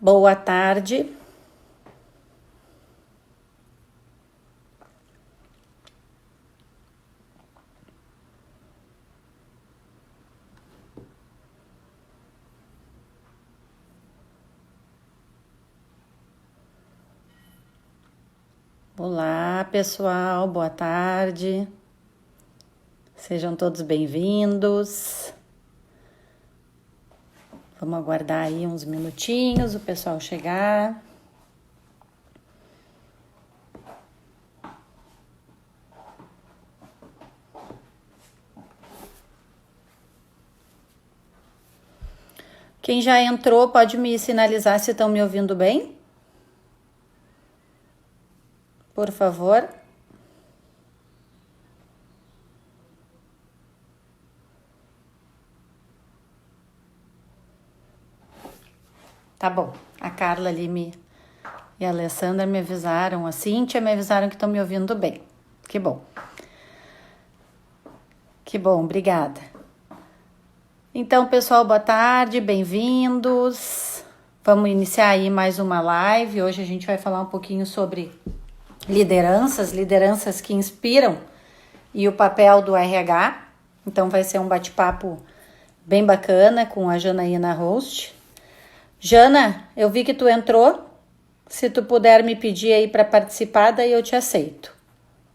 Boa tarde. Olá, pessoal. Boa tarde. Sejam todos bem-vindos. Vamos aguardar aí uns minutinhos o pessoal chegar. Quem já entrou pode me sinalizar se estão me ouvindo bem? Por favor. Tá bom. A Carla ali e a Alessandra me avisaram, a Cíntia me avisaram que estão me ouvindo bem. Que bom. Que bom, obrigada. Então, pessoal, boa tarde, bem-vindos. Vamos iniciar aí mais uma live. Hoje a gente vai falar um pouquinho sobre lideranças que inspiram e o papel do RH. Então vai ser um bate-papo bem bacana com a Janaína Host. Jana, eu vi que tu entrou. Se tu puder me pedir aí para participar, daí eu te aceito.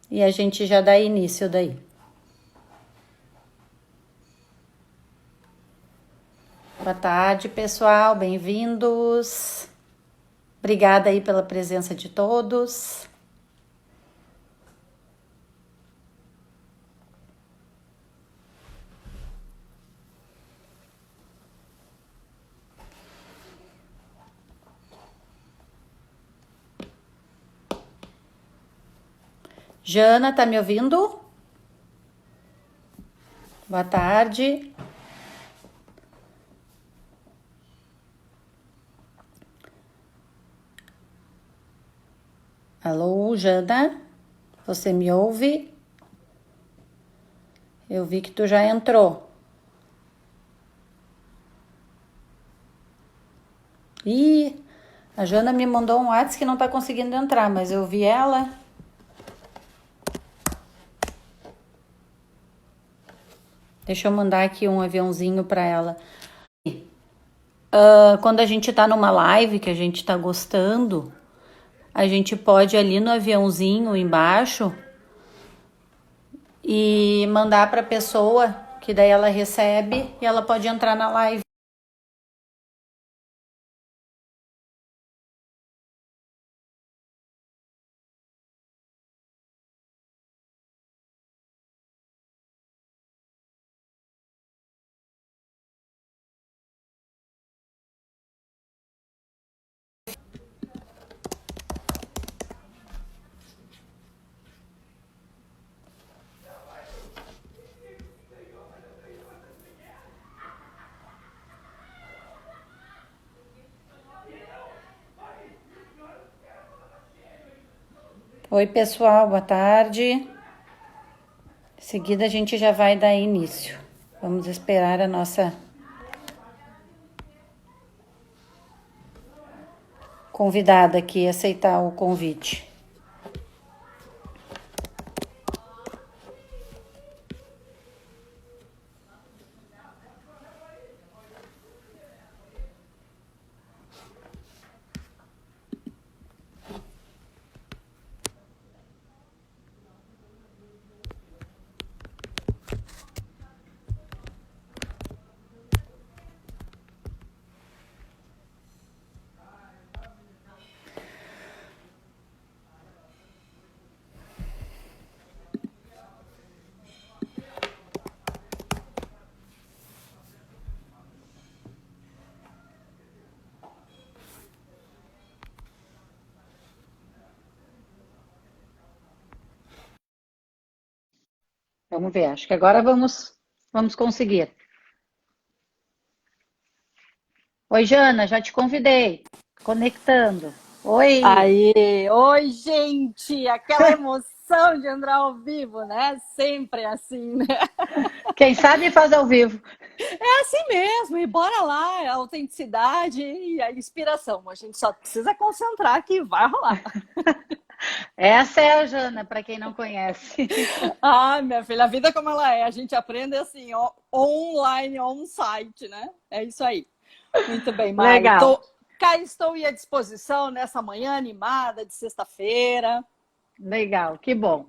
E a gente já dá início daí. Boa tarde, pessoal, bem-vindos. Obrigada aí pela presença de todos. Jana, tá me ouvindo? Boa tarde. Alô, Jana? Você me ouve? Eu vi que tu já entrou. Ih, a Jana me mandou um WhatsApp que não tá conseguindo entrar, mas eu vi ela. Deixa eu mandar aqui um aviãozinho para ela. Quando a gente tá numa live que a gente tá gostando, a gente pode ir ali no aviãozinho embaixo e mandar para a pessoa, que daí ela recebe e ela pode entrar na live. Oi, pessoal, boa tarde. Em seguida a gente já vai dar início. Vamos esperar a nossa convidada aqui aceitar o convite. Vamos ver, acho que agora vamos conseguir. Oi, Jana, já te convidei. Conectando. Oi! Aí, oi, gente! Aquela emoção de entrar ao vivo, né? Sempre assim, né? Quem sabe faz ao vivo. É assim mesmo, e bora lá, a autenticidade e a inspiração. A gente só precisa concentrar que vai rolar. Essa é a Jana, para quem não conhece. Ah, minha filha, a vida como ela é, a gente aprende assim, ó, online, on-site, né? É isso aí. Muito bem, Mari. Legal, Cá estou à disposição nessa manhã animada de sexta-feira. legal, que bom.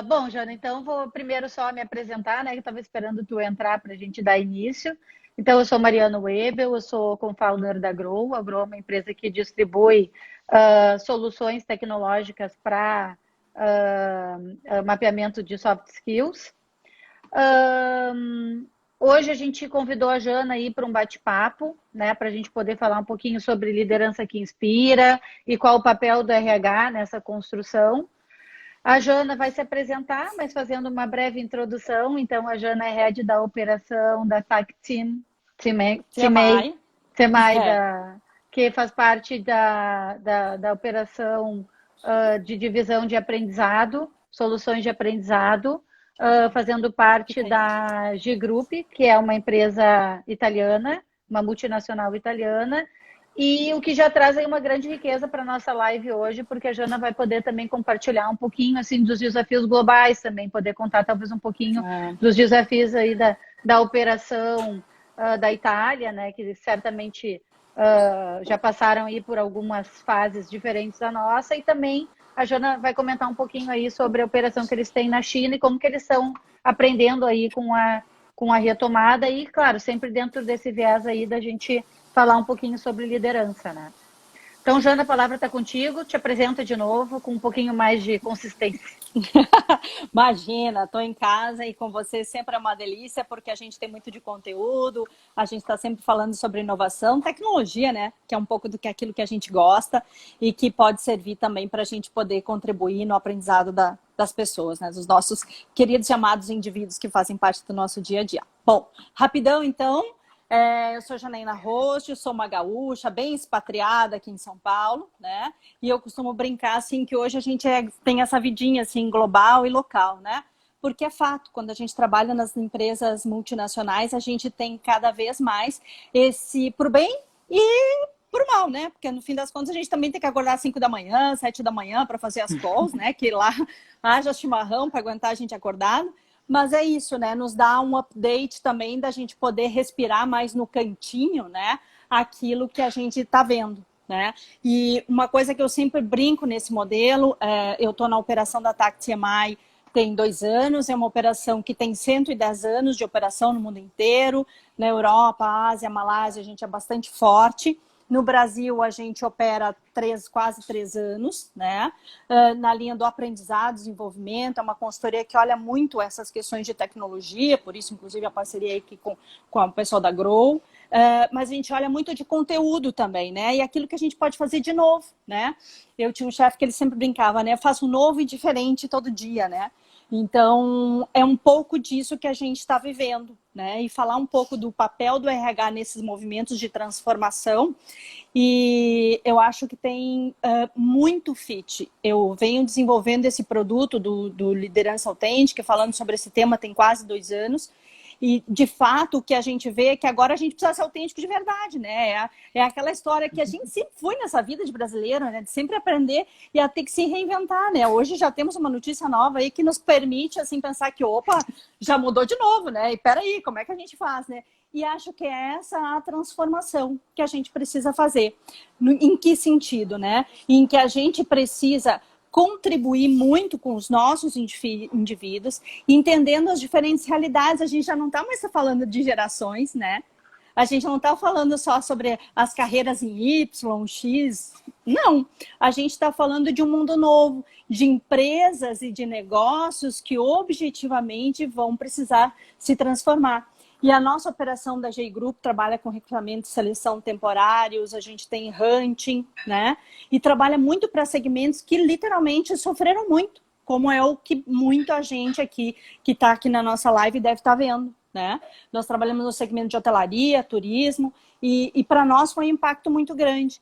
Bom, Jana, então vou primeiro só me apresentar, né? Que eu estava esperando tu entrar para a gente dar início. Então, eu sou Mariana Webel, eu sou co-founder da Grow. A Grow é uma empresa que distribui soluções tecnológicas para mapeamento de soft skills. Hoje a gente convidou a Jana aí para um bate-papo, né, para a gente poder falar um pouquinho sobre liderança que inspira e qual o papel do RH nessa construção. A Jana vai se apresentar, mas fazendo uma breve introdução. Então, a Jana é head da operação da TAC Team, TMI. TMI É, que faz parte da operação de divisão de aprendizado, soluções de aprendizado, fazendo que parte tem. da G Group, que é uma empresa italiana, uma multinacional italiana, e o que já traz aí uma grande riqueza para a nossa live hoje, porque a Jana vai poder também compartilhar um pouquinho assim dos desafios globais também, poder contar talvez um pouquinho É, dos desafios aí da operação da Itália, né, que certamente já passaram aí por algumas fases diferentes da nossa, e também a Jana vai comentar um pouquinho aí sobre a operação que eles têm na China e como que eles estão aprendendo aí com a retomada e, claro, sempre dentro desse viés aí da gente falar um pouquinho sobre liderança, né? Então, Jana, a palavra está contigo, te apresenta de novo com um pouquinho mais de consistência. Imagina, estou em casa e com você sempre é uma delícia, porque a gente tem muito de conteúdo, a gente está sempre falando sobre inovação, tecnologia, né? Que é um pouco do que aquilo que a gente gosta e que pode servir também para a gente poder contribuir no aprendizado das pessoas, né? Dos nossos queridos e amados indivíduos que fazem parte do nosso dia a dia. Bom, rapidão então. Eu sou Janaína Rocha, sou uma gaúcha, bem expatriada aqui em São Paulo, né? E eu costumo brincar, assim, que hoje a gente tem essa vidinha, assim, global e local, né? Porque é fato, quando a gente trabalha nas empresas multinacionais, a gente tem cada vez mais esse pro bem e pro mal, né? Porque no fim das contas a gente também tem que acordar às 5 da manhã, 7 da manhã para fazer as calls, né? Que lá haja chimarrão para aguentar a gente acordado. Mas é isso, né? Nos dá um update também da gente poder respirar mais no cantinho, né? Aquilo que a gente está vendo, né? E uma coisa que eu sempre brinco nesse modelo, eu estou na operação da TAC-TMI tem 2 anos, é uma operação que tem 110 anos de operação no mundo inteiro, na Europa, Ásia, Malásia, a gente é bastante forte. No Brasil, a gente opera quase 3 anos, né? Na linha do aprendizado, desenvolvimento, é uma consultoria que olha muito essas questões de tecnologia, por isso, inclusive, a parceria aqui com o pessoal da Grow. Mas a gente olha muito de conteúdo também, né? E aquilo que a gente pode fazer de novo, né? Eu tinha um chefe que ele sempre brincava, né? Eu faço novo e diferente todo dia, né? Então, é um pouco disso que a gente está vivendo, né? E falar um pouco do papel do RH nesses movimentos de transformação. E eu acho que tem muito fit. Eu venho desenvolvendo esse produto do Liderança Autêntica, falando sobre esse tema tem quase 2 anos. E, de fato, o que a gente vê é que agora a gente precisa ser autêntico de verdade, né? É aquela história que a gente sempre foi nessa vida de brasileiro, né? De sempre aprender e a ter que se reinventar, né? Hoje já temos uma notícia nova aí que nos permite, assim, pensar que, opa, já mudou de novo, né? E peraí, como é que a gente faz, né? E acho que é essa a transformação que a gente precisa fazer. Em que sentido, né? Em que a gente precisa contribuir muito com os nossos indivíduos, entendendo as diferentes realidades. A gente já não está mais falando de gerações, né? A gente não está falando só sobre as carreiras em Y, X. Não. A gente está falando de um mundo novo, de empresas e de negócios que objetivamente vão precisar se transformar. E a nossa operação da G Group trabalha com recrutamento e seleção temporários, a gente tem hunting, né? E trabalha muito para segmentos que literalmente sofreram muito, como é o que muita gente aqui, que está aqui na nossa live, deve estar vendo, né? Nós trabalhamos no segmento de hotelaria, turismo, e para nós foi um impacto muito grande.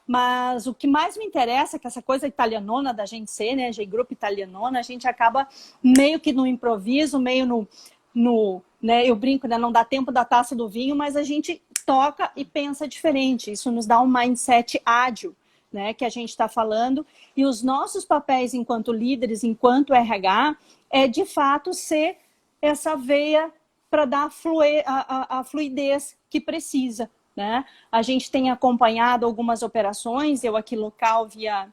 Mas o que mais me interessa é que essa coisa italianona da gente ser, né? G Group italianona, a gente acaba meio que no improviso, meio no né? Eu brinco, né? Não dá tempo da taça do vinho, mas a gente toca e pensa diferente. Isso nos dá um mindset ágil, né? Que a gente está falando. E os nossos papéis enquanto líderes, enquanto RH, é de fato ser essa veia para dar a fluidez que precisa, né? A gente tem acompanhado algumas operações, eu aqui local via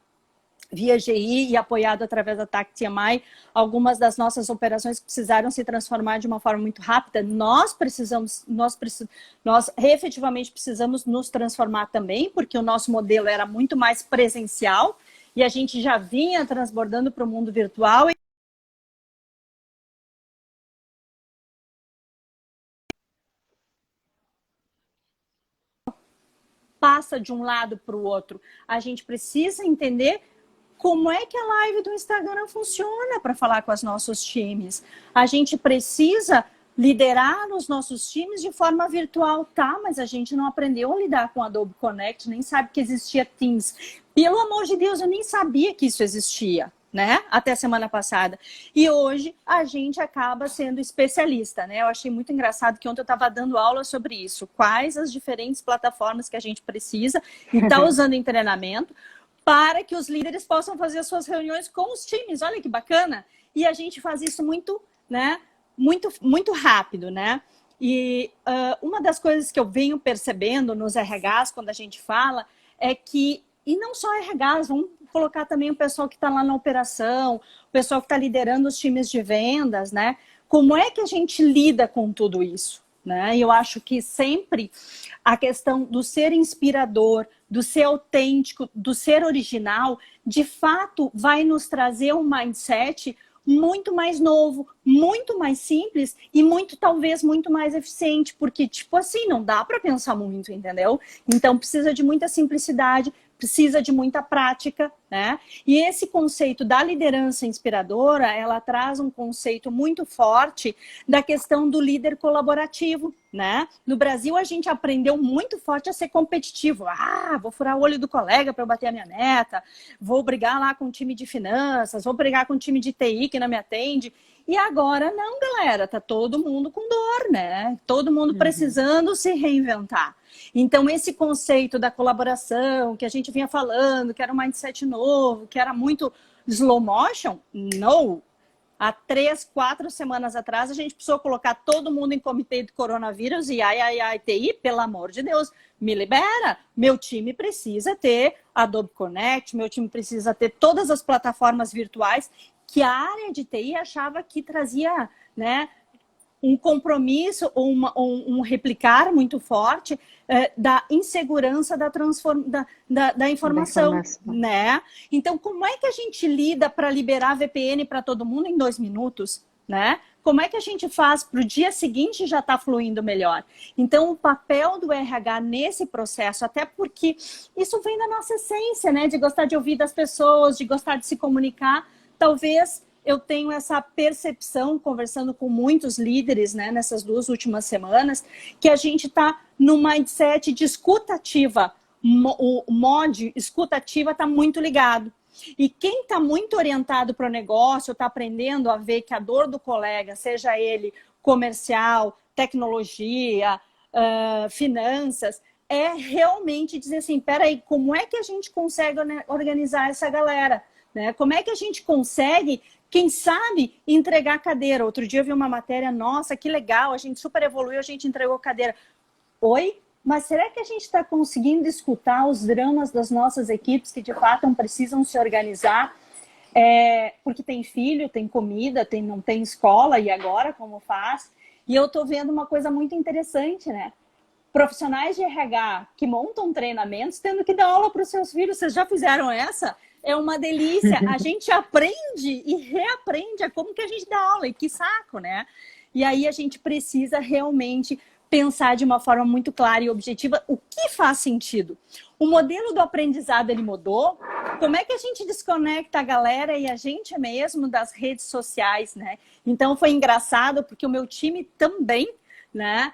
GI e apoiado através da TAC TMI, algumas das nossas operações precisaram se transformar de uma forma muito rápida. Nós efetivamente precisamos nos transformar também, porque o nosso modelo era muito mais presencial e a gente já vinha transbordando para o mundo virtual. Passa de um lado para o outro. A gente precisa entender como é que a live do Instagram funciona para falar com os nossos times. A gente precisa liderar os nossos times de forma virtual, tá? Mas a gente não aprendeu a lidar com Adobe Connect, nem sabe que existia Teams. Pelo amor de Deus, eu nem sabia que isso existia, né? Até semana passada. E hoje a gente acaba sendo especialista, né? Eu achei muito engraçado que ontem eu estava dando aula sobre isso. Quais as diferentes plataformas que a gente precisa e está usando em treinamento para que os líderes possam fazer as suas reuniões com os times. Olha que bacana! E a gente faz isso muito, né? Muito rápido, né? E uma das coisas que eu venho percebendo nos RHs, quando a gente fala, é que, e não só RHs, vamos colocar também o pessoal que está lá na operação, o pessoal que está liderando os times de vendas, né? Como é que a gente lida com tudo isso? Né? E eu acho que sempre a questão do ser inspirador, do ser autêntico, do ser original, de fato vai nos trazer um mindset muito mais novo, muito mais simples e talvez muito mais eficiente, porque tipo assim, não dá para pensar muito, entendeu? Então precisa de muita simplicidade, precisa de muita prática, né? E esse conceito da liderança inspiradora, ela traz um conceito muito forte da questão do líder colaborativo, né? No Brasil, a gente aprendeu muito forte a ser competitivo. Ah, vou furar o olho do colega para eu bater a minha meta, vou brigar lá com o time de finanças, vou brigar com o time de TI que não me atende. E agora não, galera, tá todo mundo com dor, né? Todo mundo precisando se reinventar. Então, esse conceito da colaboração, que a gente vinha falando, que era um mindset novo, que era muito slow motion, não. Há 3, 4 semanas atrás, a gente precisou colocar todo mundo em comitê de coronavírus e TI, pelo amor de Deus, me libera. Meu time precisa ter Adobe Connect, meu time precisa ter todas as plataformas virtuais que a área de TI achava que trazia, né, um compromisso ou um replicar muito forte da insegurança da informação, né? Então, como é que a gente lida para liberar VPN para todo mundo em 2 minutos, né? Como é que a gente faz para o dia seguinte já estar fluindo melhor? Então, o papel do RH nesse processo, até porque isso vem da nossa essência, né? De gostar de ouvir das pessoas, de gostar de se comunicar, talvez eu tenho essa percepção, conversando com muitos líderes, né, nessas 2 últimas semanas, que a gente está no mindset de escuta ativa. O mod escuta ativa está muito ligado. E quem está muito orientado para o negócio, está aprendendo a ver que a dor do colega, seja ele comercial, tecnologia, finanças, é realmente dizer assim, peraí, como é que a gente consegue organizar essa galera? Né? Como é que a gente consegue, quem sabe, entregar cadeira? Outro dia eu vi uma matéria, nossa, que legal, a gente super evoluiu, a gente entregou cadeira. Oi? Mas será que a gente está conseguindo escutar os dramas das nossas equipes que de fato precisam se organizar? Porque tem filho, tem comida, não tem escola, e agora como faz? E eu estou vendo uma coisa muito interessante, né? Profissionais de RH que montam treinamentos tendo que dar aula para os seus filhos. Vocês já fizeram essa? É uma delícia. A gente aprende e reaprende a como que a gente dá aula. E que saco, né? E aí a gente precisa realmente pensar de uma forma muito clara e objetiva o que faz sentido. O modelo do aprendizado, ele mudou. Como é que a gente desconecta a galera e a gente mesmo das redes sociais, né? Então foi engraçado porque o meu time também, né,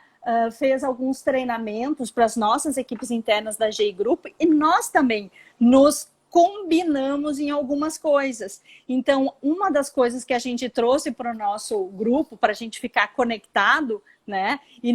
fez alguns treinamentos para as nossas equipes internas da GI Group e nós também nos combinamos em algumas coisas. Então, uma das coisas que a gente trouxe para o nosso grupo, para a gente ficar conectado, né, e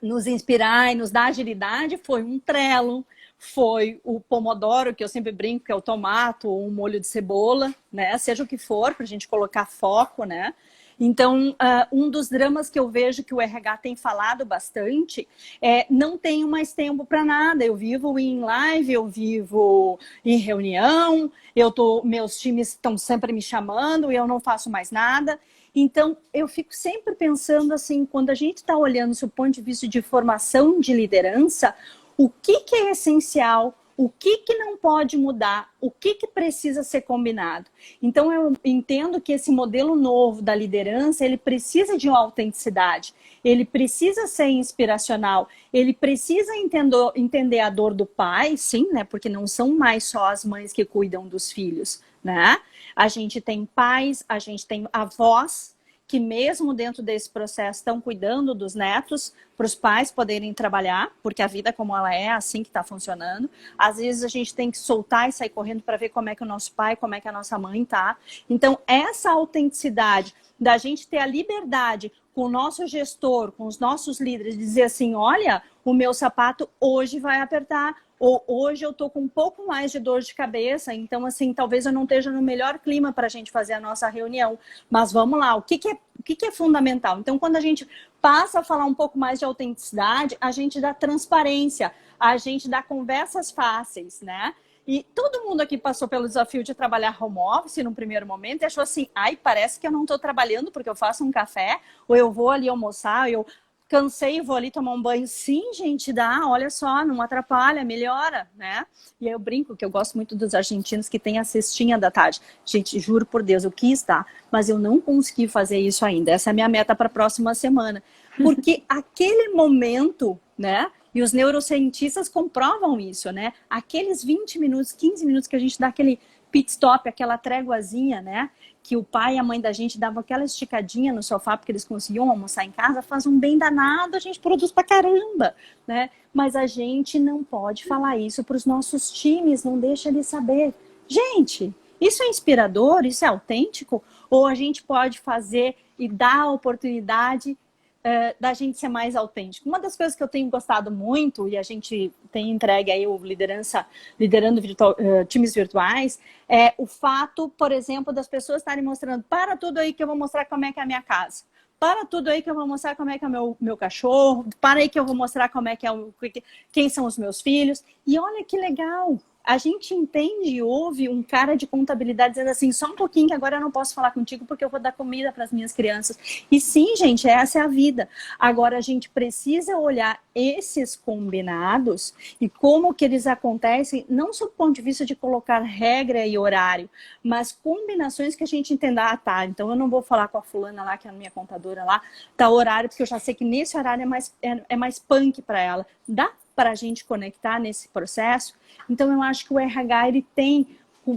nos inspirar e nos dar agilidade, foi um Trello, foi o Pomodoro, que eu sempre brinco que é o tomato ou um molho de cebola, né, seja o que for, para a gente colocar foco, né. Então, um dos dramas que eu vejo que o RH tem falado bastante é não tenho mais tempo para nada. Eu vivo em live, eu vivo em reunião, meus times estão sempre me chamando e eu não faço mais nada. Então, eu fico sempre pensando assim, quando a gente está olhando do ponto de vista de formação de liderança, o que é essencial, o que não pode mudar, o que precisa ser combinado. Então, eu entendo que esse modelo novo da liderança, ele precisa de uma autenticidade, ele precisa ser inspiracional, ele precisa entender a dor do pai, sim, né? Porque não são mais só as mães que cuidam dos filhos, né? A gente tem pais, a gente tem avós, que mesmo dentro desse processo estão cuidando dos netos para os pais poderem trabalhar, porque a vida como ela é assim que está funcionando. Às vezes a gente tem que soltar e sair correndo para ver como é que o nosso pai, como é que a nossa mãe está. Então, essa autenticidade da gente ter a liberdade com o nosso gestor, com os nossos líderes, dizer assim, olha, o meu sapato hoje vai apertar, ou hoje eu tô com um pouco mais de dor de cabeça, então assim, talvez eu não esteja no melhor clima para a gente fazer a nossa reunião, mas vamos lá, o que é fundamental? Então, quando a gente passa a falar um pouco mais de autenticidade, a gente dá transparência, a gente dá conversas fáceis, né? E todo mundo aqui passou pelo desafio de trabalhar home office no primeiro momento e achou assim, ai, parece que eu não estou trabalhando porque eu faço um café, ou eu vou ali almoçar, eu cansei, vou ali tomar um banho. Sim, gente, dá, olha só, não atrapalha, melhora, né? E aí eu brinco que eu gosto muito dos argentinos que tem a cestinha da tarde. Gente, juro por Deus, eu quis dar, mas eu não consegui fazer isso ainda. Essa é a minha meta para a próxima semana. Porque aquele momento, né? E os neurocientistas comprovam isso, né? Aqueles 20 minutos, 15 minutos que a gente dá aquele pit stop, aquela tréguazinha, né? Que o pai e a mãe da gente davam aquela esticadinha no sofá porque eles conseguiam almoçar em casa, faz um bem danado, a gente produz pra caramba, né? Mas a gente não pode falar isso para os nossos times, não deixa eles saber. Gente, isso é inspirador, isso é autêntico? Ou a gente pode fazer e dar a oportunidade da gente ser mais autêntico? Uma das coisas que eu tenho gostado muito, e a gente tem entregue aí o liderando times virtuais, é o fato, por exemplo, das pessoas estarem mostrando, para tudo aí que eu vou mostrar como é que é a minha casa. Para tudo aí que eu vou mostrar como é que é o meu cachorro. Para aí que eu vou mostrar como é que é quem são os meus filhos. E olha que legal. A gente entende e ouve um cara de contabilidade dizendo assim, só um pouquinho que agora eu não posso falar contigo porque eu vou dar comida para as minhas crianças. E sim, gente, essa é a vida. Agora a gente precisa olhar esses combinados e como que eles acontecem, não só do ponto de vista de colocar regra e horário, mas combinações que a gente entenda, tá, então eu não vou falar com a fulana lá, que é a minha contadora lá, tá horário, porque eu já sei que nesse horário é mais punk para ela. Dá para a gente conectar nesse processo? Então, eu acho que o RH, ele tem,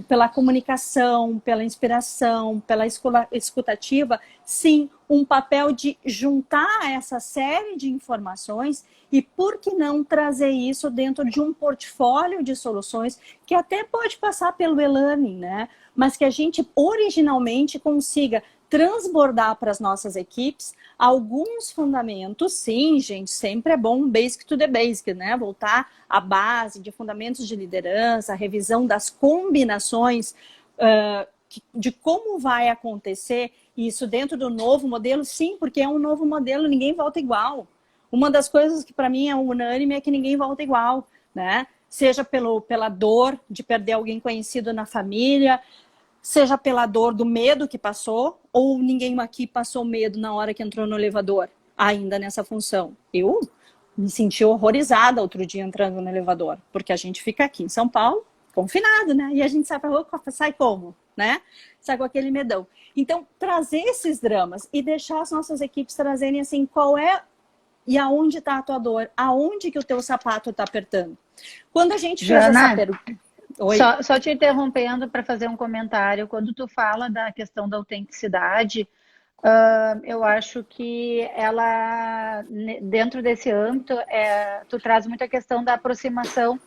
pela comunicação, pela inspiração, pela escutativa, sim, um papel de juntar essa série de informações e, por que não, trazer isso dentro de um portfólio de soluções que até pode passar pelo e-learning, né? Mas que a gente originalmente consiga transbordar para as nossas equipes alguns fundamentos. Sim, gente, sempre é bom basic to the basic, né? Voltar à base de fundamentos de liderança, revisão das combinações de como vai acontecer isso dentro do novo modelo. Sim, porque é um novo modelo, ninguém volta igual. Uma das coisas que para mim é unânime é que ninguém volta igual, né? Seja pela dor de perder alguém conhecido na família, seja pela dor do medo que passou, ou ninguém aqui passou medo na hora que entrou no elevador, ainda nessa função. Eu me senti horrorizada outro dia entrando no elevador, porque a gente fica aqui em São Paulo, confinado, né? E a gente sai pra rua, sai como, né? Sai com aquele medão. Então, trazer esses dramas e deixar as nossas equipes trazerem assim, qual é e aonde está a tua dor, aonde que o teu sapato está apertando. Quando a gente fez essa pergunta... Só te interrompendo para fazer um comentário. Quando tu fala da questão da autenticidade, eu acho que ela, dentro desse âmbito, tu traz muita questão da aproximação,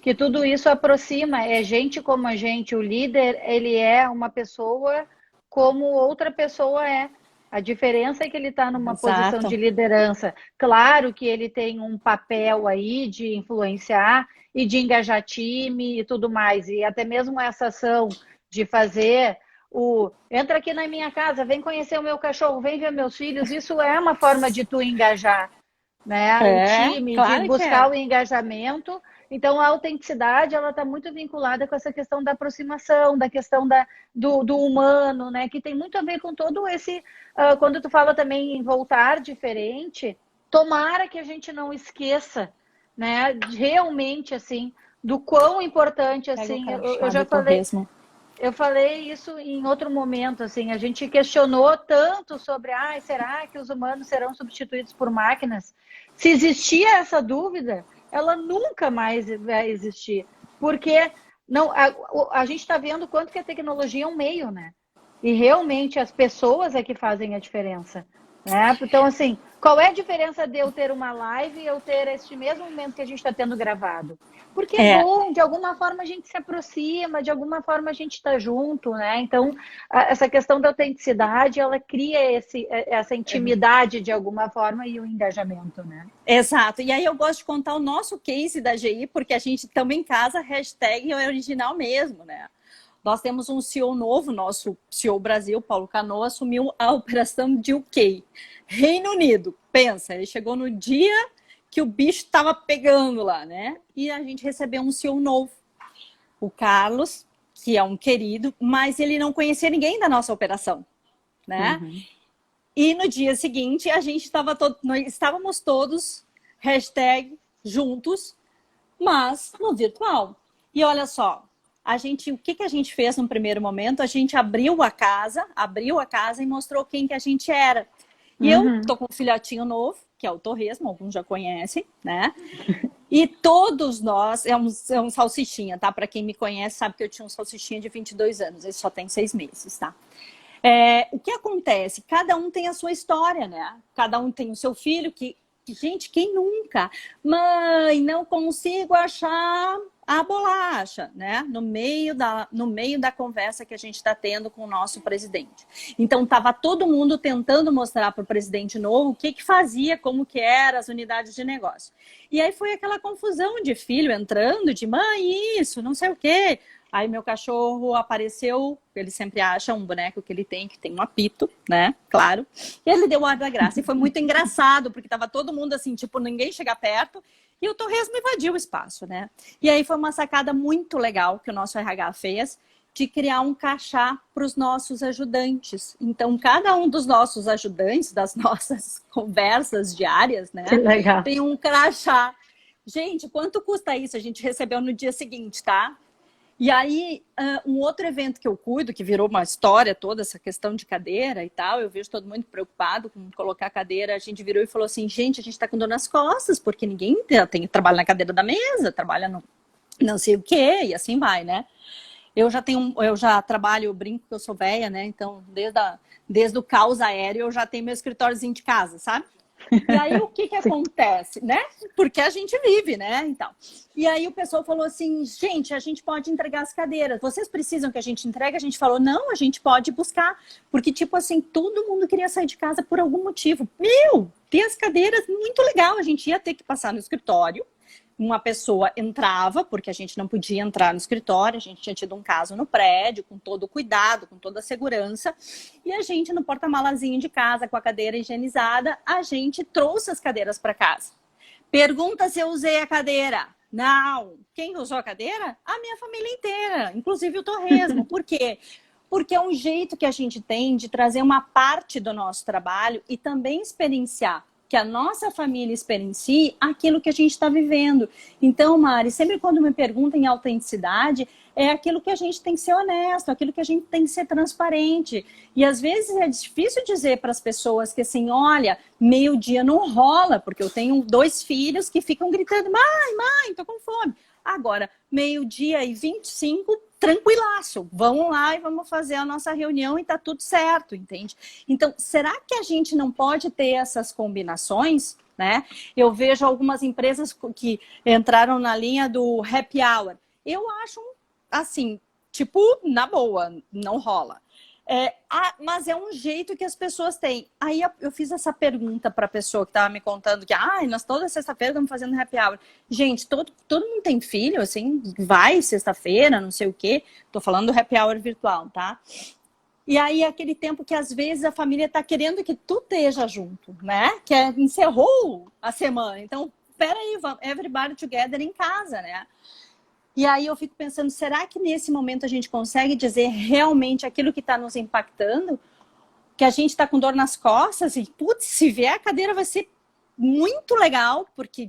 que tudo isso aproxima, é gente como a gente, o líder, ele é uma pessoa como outra pessoa é. A diferença é que ele está numa posição Exato. de liderança. Claro que ele tem um papel aí de influenciar e de engajar time e tudo mais. E até mesmo essa ação de fazer entra aqui na minha casa, vem conhecer o meu cachorro, vem ver meus filhos, isso é uma forma de tu engajar, né? O time, de Claro que buscar é. o engajamento. Então, a autenticidade, ela está muito vinculada com essa questão da aproximação, da questão do humano, né? Que tem muito a ver com todo esse... quando tu fala também em voltar diferente, tomara que a gente não esqueça, né? Realmente, assim, do quão importante, Pega o assim, eu crachá já do falei... torresmo. Eu falei isso em outro momento, assim, a gente questionou tanto sobre, será que os humanos serão substituídos por máquinas? Se existia essa dúvida, ela nunca mais vai existir, porque não, a gente está vendo quanto que a tecnologia é um meio, né? E realmente as pessoas é que fazem a diferença, né? Então, assim, qual é a diferença de eu ter uma live e eu ter este mesmo momento que a gente está tendo gravado? Porque é É, bom, de alguma forma a gente se aproxima, de alguma forma a gente está junto, né? Então, essa questão da autenticidade, ela cria essa intimidade de alguma forma e o engajamento, né? exato. E aí eu gosto de contar o nosso case da GI, porque a gente também casa hashtag original mesmo, né? Nós temos um CEO novo, nosso CEO Brasil, Paulo Canoa, assumiu a operação de UK, Reino Unido. Pensa, ele chegou no dia que o bicho estava pegando lá, né? E a gente recebeu um CEO novo, o Carlos, que é um querido, mas ele não conhecia ninguém da nossa operação, né? Uhum. E no dia seguinte, a gente nós estávamos todos hashtag juntos, mas no virtual. E olha só, o que a gente fez no primeiro momento? A gente abriu a casa e mostrou quem que a gente era. E eu Uhum. tô com um filhotinho novo, que é o Torresmo, alguns já conhecem, né? E todos nós, é um salsichinha, tá? Para quem me conhece sabe que eu tinha um salsichinha de 22 anos, ele só tem 6 meses, tá? O que acontece? Cada um tem a sua história, né? Cada um tem o seu filho gente, quem nunca? Mãe, não consigo achar a bolacha, né? No meio da conversa que a gente está tendo com o nosso presidente. Então, estava todo mundo tentando mostrar para o presidente novo o que fazia, como que eram as unidades de negócio. E aí foi aquela confusão de filho entrando, de mãe, isso, não sei o quê. Aí meu cachorro apareceu, ele sempre acha um boneco que tem um apito, né? Claro. E ele deu o ar da graça. E foi muito engraçado, porque tava todo mundo assim, tipo, ninguém chega perto. E o Torresmo invadiu o espaço, né? E aí foi uma sacada muito legal que o nosso RH fez, de criar um crachá para os nossos ajudantes. Então, cada um dos nossos ajudantes, das nossas conversas diárias, né? Que legal. Tem um crachá. Gente, quanto custa isso? A gente recebeu no dia seguinte, tá? E aí, um outro evento que eu cuido, que virou uma história toda, essa questão de cadeira e tal, eu vejo todo mundo preocupado com colocar a cadeira, a gente virou e falou assim, gente, a gente tá com dor nas costas, porque ninguém trabalha na cadeira da mesa, trabalha no não sei o quê, e assim vai, né? Eu já trabalho, eu brinco que eu sou velha, né? Então, desde o caos aéreo, eu já tenho meu escritóriozinho de casa, sabe? E aí, o que acontece, né? Porque a gente vive, né? Então. E aí, o pessoal falou assim, gente, a gente pode entregar as cadeiras. Vocês precisam que a gente entregue? A gente falou, não, a gente pode buscar. Porque, tipo assim, todo mundo queria sair de casa por algum motivo. Ter as cadeiras, muito legal. A gente ia ter que passar no escritório. Uma pessoa entrava, porque a gente não podia entrar no escritório, a gente tinha tido um caso no prédio, com todo o cuidado, com toda a segurança, e a gente, no porta-malazinho de casa, com a cadeira higienizada, a gente trouxe as cadeiras para casa. Pergunta se eu usei a cadeira. Não. Quem usou a cadeira? A minha família inteira, inclusive o Torresmo. Por quê? Porque é um jeito que a gente tem de trazer uma parte do nosso trabalho e também experienciar, que a nossa família experiencie aquilo que a gente está vivendo. Então, Mari, sempre quando me perguntam em autenticidade, é aquilo que a gente tem que ser honesto, aquilo que a gente tem que ser transparente. E às vezes é difícil dizer para as pessoas que assim, olha, meio-dia não rola, porque eu tenho 2 filhos que ficam gritando, mãe, tô com fome. Agora, 12:25, tranquilaço. Vamos lá e vamos fazer a nossa reunião e tá tudo certo, entende? Então, será que a gente não pode ter essas combinações? né? Eu vejo algumas empresas que entraram na linha do happy hour. Eu acho, assim, tipo, na boa, não rola. Mas é um jeito que as pessoas têm. Aí eu fiz essa pergunta para a pessoa que estava me contando que nós toda sexta-feira estamos fazendo happy hour. Gente, todo mundo tem filho, assim, vai sexta-feira, não sei o quê. Tô falando do happy hour virtual, tá? E aí aquele tempo que às vezes a família está querendo que tu esteja junto, né? Que encerrou a semana. Então, peraí, everybody together em casa, né? E aí eu fico pensando, será que nesse momento a gente consegue dizer realmente aquilo que está nos impactando? Que a gente está com dor nas costas e, putz, se vier a cadeira vai ser muito legal, porque,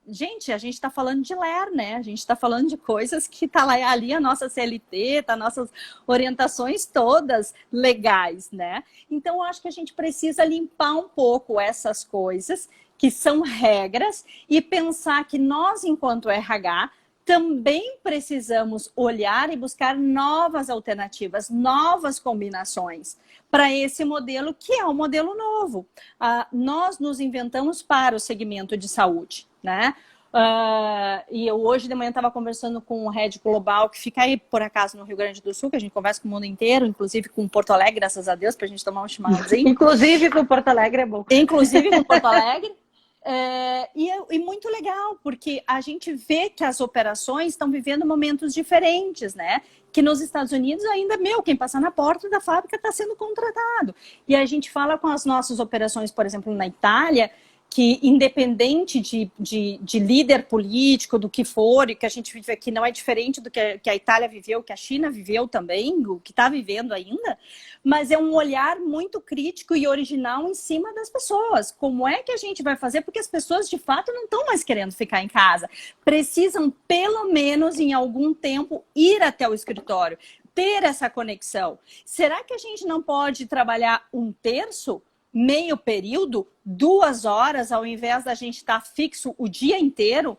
gente, a gente está falando de ler, né? A gente está falando de coisas que está lá ali a nossa CLT, tá nossas orientações todas legais, né? Então, eu acho que a gente precisa limpar um pouco essas coisas que são regras e pensar que nós, enquanto RH, também precisamos olhar e buscar novas alternativas, novas combinações para esse modelo que é um modelo novo. Nós nos inventamos para o segmento de saúde, né? E eu hoje de manhã estava conversando com o Head Global, que fica aí, por acaso, no Rio Grande do Sul, que a gente conversa com o mundo inteiro, inclusive com Porto Alegre, graças a Deus, para a gente tomar um chimarrãozinho. Inclusive com Porto Alegre é bom. Inclusive com Porto Alegre. E muito legal, porque a gente vê que as operações estão vivendo momentos diferentes, né? Que nos Estados Unidos ainda, quem passar na porta da fábrica está sendo contratado. E a gente fala com as nossas operações, por exemplo, na Itália, que independente de líder político, do que for, e que a gente vive aqui não é diferente do que a Itália viveu, que a China viveu também, o que está vivendo ainda, mas é um olhar muito crítico e original em cima das pessoas. Como é que a gente vai fazer? Porque as pessoas, de fato, não estão mais querendo ficar em casa. Precisam, pelo menos, em algum tempo, ir até o escritório, ter essa conexão. Será que a gente não pode trabalhar um terço? Meio período, 2 horas, ao invés da gente estar fixo o dia inteiro?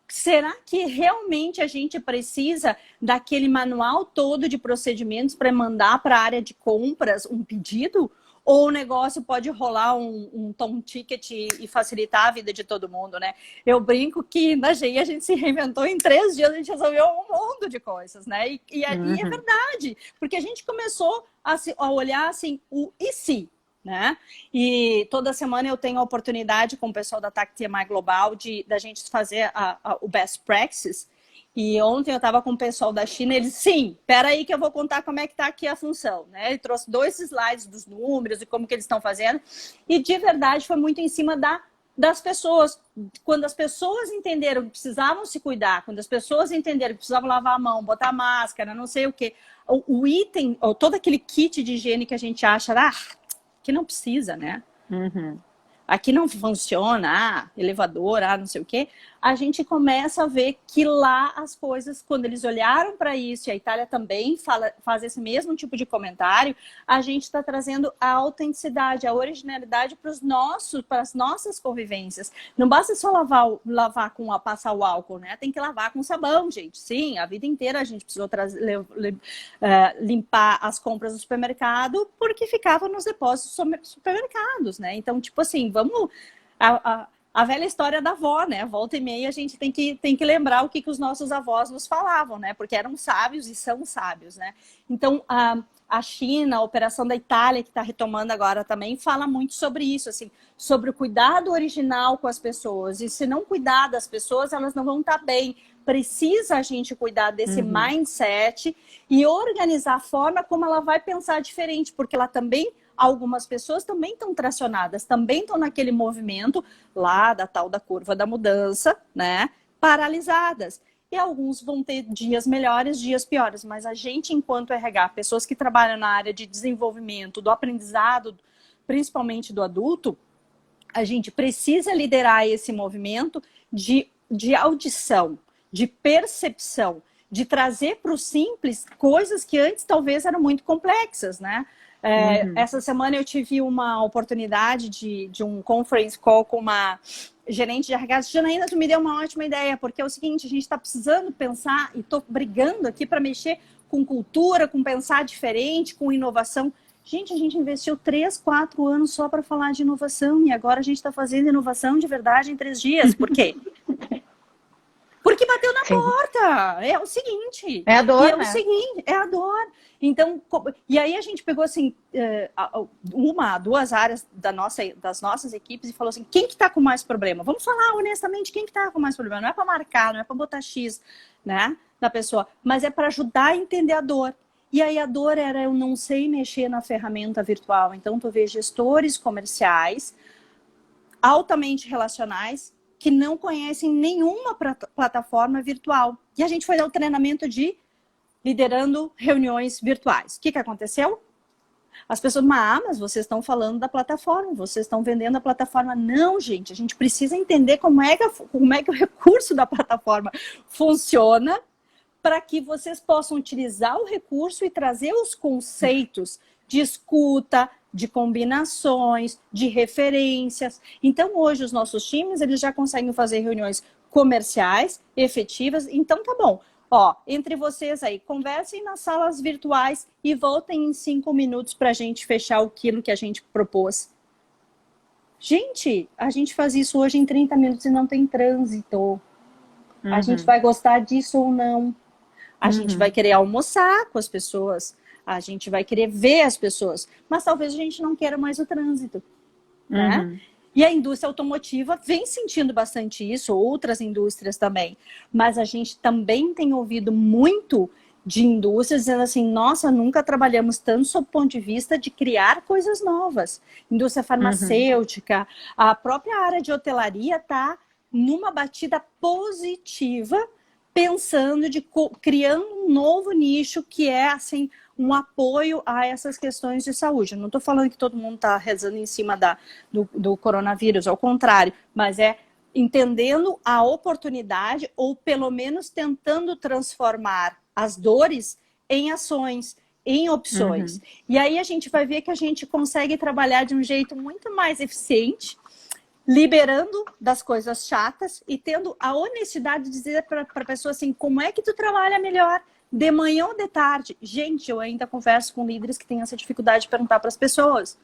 Será que realmente a gente precisa daquele manual todo de procedimentos para mandar para a área de compras um pedido? Ou o negócio pode rolar um tom ticket e facilitar a vida de todo mundo, né? Eu brinco que na GI a gente se reinventou em 3 dias, a gente resolveu um mundo de coisas, né? E é verdade, porque a gente começou a olhar assim, o e se? Né? E toda semana eu tenho a oportunidade com o pessoal da TAC-TMI Global da gente fazer o best practice. E ontem eu estava com o pessoal da China, eles, sim, peraí que eu vou contar como é que está aqui a função, né? Ele trouxe 2 slides dos números e como que eles estão fazendo. E de verdade foi muito em cima das pessoas. Quando as pessoas entenderam que precisavam se cuidar, quando as pessoas entenderam que precisavam lavar a mão, botar máscara, não sei o quê, o item, ou todo aquele kit de higiene que a gente acha, que não precisa, né? Uhum. Aqui não funciona, elevador, não sei o quê. A gente começa a ver que lá as coisas, quando eles olharam para isso, e a Itália também faz esse mesmo tipo de comentário, a gente está trazendo a autenticidade, a originalidade para as nossas convivências. Não basta só lavar passar o álcool, né? Tem que lavar com sabão, gente. Sim, a vida inteira a gente precisou limpar as compras do supermercado porque ficava nos depósitos dos supermercados, né? Então, tipo assim, vamos... A velha história da avó, né? Volta e meia a gente tem que lembrar o que os nossos avós nos falavam, né? Porque eram sábios e são sábios, né? Então, a China, a operação da Itália, que está retomando agora também, fala muito sobre isso, assim, sobre o cuidado original com as pessoas. E se não cuidar das pessoas, elas não vão estar bem. Precisa a gente cuidar desse mindset e organizar a forma como ela vai pensar diferente, porque ela também... Algumas pessoas também estão tracionadas, também estão naquele movimento lá da tal da curva da mudança, né? Paralisadas. E alguns vão ter dias melhores, dias piores. Mas a gente, enquanto RH, pessoas que trabalham na área de desenvolvimento, do aprendizado, principalmente do adulto, a gente precisa liderar esse movimento de audição, de percepção, de trazer para o simples coisas que antes talvez eram muito complexas, né? Essa semana eu tive uma oportunidade de um conference call com uma gerente de RH. Janaína, tu me deu uma ótima ideia, porque é o seguinte, a gente está precisando pensar, e estou brigando aqui para mexer com cultura, com pensar diferente, com inovação. Gente, a gente investiu 3, 4 anos só para falar de inovação e agora a gente está fazendo inovação de verdade em 3 dias. Por quê? Porque bateu na Sim. porta. É o seguinte. É a dor, é né? o seguinte, é a dor. Então, e aí a gente pegou assim, 1, 2 áreas das nossas equipes e falou assim, quem que tá com mais problema? Vamos falar honestamente, quem que tá com mais problema? Não é para marcar, não é para botar X, né, da pessoa, mas é para ajudar a entender a dor. E aí a dor era, eu não sei mexer na ferramenta virtual. Então, tu vê gestores comerciais altamente relacionais que não conhecem nenhuma plataforma virtual. E a gente foi dar o treinamento de liderando reuniões virtuais. O que aconteceu? As pessoas, mas vocês estão falando da plataforma, vocês estão vendendo a plataforma. Não, gente, a gente precisa entender como é que o recurso da plataforma funciona para que vocês possam utilizar o recurso e trazer os conceitos de escuta, de combinações, de referências. Então, hoje, os nossos times, eles já conseguem fazer reuniões comerciais, efetivas. Então, tá bom. Ó, entre vocês aí, conversem nas salas virtuais e voltem em 5 minutos para a gente fechar aquilo que a gente propôs. Gente, a gente faz isso hoje em 30 minutos e não tem trânsito. A gente vai gostar disso ou não. A gente vai querer almoçar com as pessoas. A gente vai querer ver as pessoas. Mas talvez a gente não queira mais o trânsito. Né? E a indústria automotiva vem sentindo bastante isso, outras indústrias também. Mas a gente também tem ouvido muito de indústrias dizendo assim, nossa, nunca trabalhamos tanto sob o ponto de vista de criar coisas novas. Indústria farmacêutica, a própria área de hotelaria está numa batida positiva, pensando de criando um novo nicho que é assim um apoio a essas questões de saúde. Eu não estou falando que todo mundo está rezando em cima do coronavírus, ao contrário, mas é entendendo a oportunidade ou pelo menos tentando transformar as dores em ações, em opções. E aí a gente vai ver que a gente consegue trabalhar de um jeito muito mais eficiente, liberando das coisas chatas e tendo a honestidade de dizer para a pessoa assim, como é que tu trabalha melhor, de manhã ou de tarde? Gente, eu ainda converso com líderes que têm essa dificuldade de perguntar para as pessoas.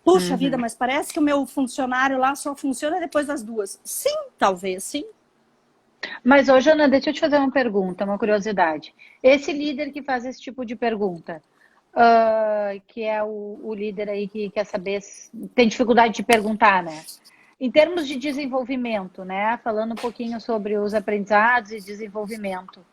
Puxa vida, mas parece que o meu funcionário lá só funciona depois das 2. Sim, talvez, sim. Mas, ô, Jana, deixa eu te fazer uma pergunta, uma curiosidade. Esse líder que faz esse tipo de pergunta, que é o líder aí que quer saber, tem dificuldade de perguntar, né? Em termos de desenvolvimento, né? Falando um pouquinho sobre os aprendizados e desenvolvimento.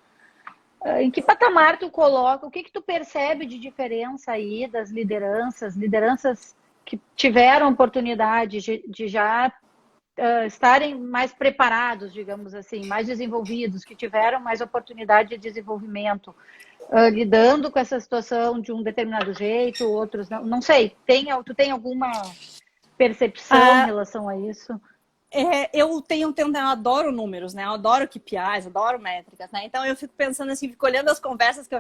Em que patamar tu coloca, o que tu percebe de diferença aí das lideranças que tiveram oportunidade de já estarem mais preparados, digamos assim, mais desenvolvidos, que tiveram mais oportunidade de desenvolvimento, lidando com essa situação de um determinado jeito, outros não sei. Tu tem alguma percepção em relação a isso? Eu adoro números, né? Eu adoro KPIs, adoro métricas, né? Então eu fico pensando assim, fico olhando as conversas que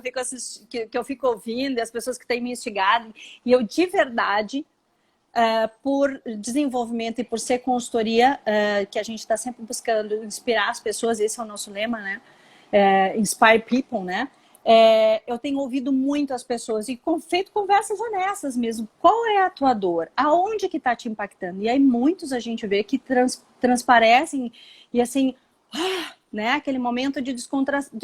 eu fico ouvindo, e as pessoas que têm me instigado, e eu de verdade, por desenvolvimento e por ser consultoria, que a gente está sempre buscando inspirar as pessoas, esse é o nosso lema, né? Inspire people, né? Eu tenho ouvido muito as pessoas e feito conversas honestas mesmo. Qual é a tua dor? Aonde que está te impactando? E aí muitos a gente vê que transparecem e assim, né? Aquele momento de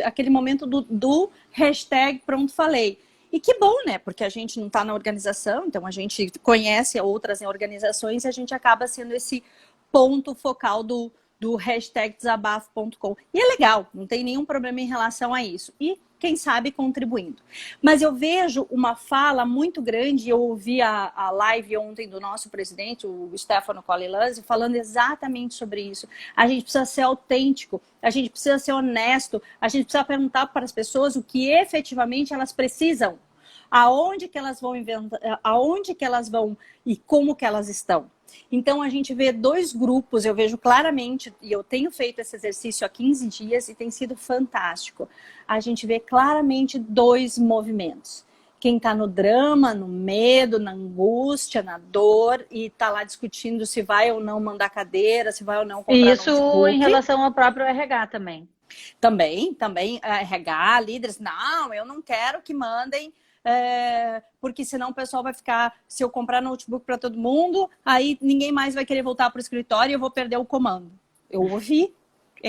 aquele momento do hashtag pronto falei. E que bom, né? Porque a gente não está na organização, então a gente conhece outras organizações e a gente acaba sendo esse ponto focal do hashtag desabafo.com. E é legal, não tem nenhum problema em relação a isso. E quem sabe contribuindo. Mas eu vejo uma fala muito grande, eu ouvi a live ontem do nosso presidente, o Stefano Collilanzi, falando exatamente sobre isso. A gente precisa ser autêntico, a gente precisa ser honesto, a gente precisa perguntar para as pessoas o que efetivamente elas precisam, aonde que elas vão inventar, aonde que elas vão e como que elas estão. Então, a gente vê 2 grupos, eu vejo claramente, e eu tenho feito esse exercício há 15 dias e tem sido fantástico. A gente vê claramente 2 movimentos. Quem está no drama, no medo, na angústia, na dor, e está lá discutindo se vai ou não mandar cadeira, se vai ou não comprar isso notebook. Em relação ao próprio RH também. Também, RH, líderes, não, eu não quero que mandem porque senão o pessoal vai ficar, se eu comprar notebook para todo mundo, aí ninguém mais vai querer voltar para o escritório e eu vou perder o comando. Eu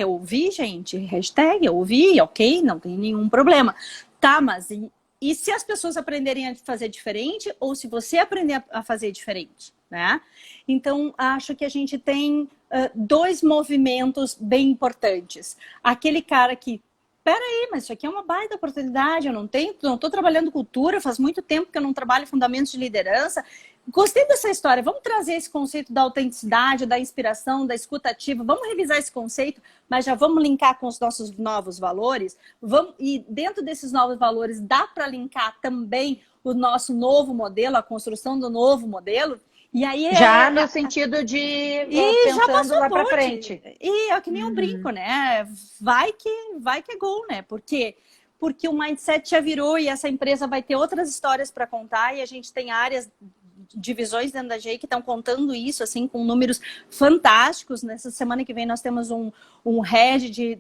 ouvi, gente, hashtag, eu ouvi, ok, não tem nenhum problema. Tá, mas e se as pessoas aprenderem a fazer diferente, ou se você aprender a fazer diferente, né? Então, acho que a gente tem dois movimentos bem importantes. Aquele cara que, peraí, mas isso aqui é uma baita oportunidade, eu não estou trabalhando cultura, faz muito tempo que eu não trabalho fundamentos de liderança. Gostei dessa história, vamos trazer esse conceito da autenticidade, da inspiração, da escuta ativa, vamos revisar esse conceito, mas já vamos linkar com os nossos novos valores, e dentro desses novos valores dá para linkar também o nosso novo modelo, a construção do novo modelo. E aí já no sentido de pensando lá para frente. E é que nem eu brinco, né? Vai que é gol, né? Porque o mindset já virou e essa empresa vai ter outras histórias para contar e a gente tem áreas, divisões dentro da GE que estão contando isso, assim, com números fantásticos. Nessa semana que vem nós temos um head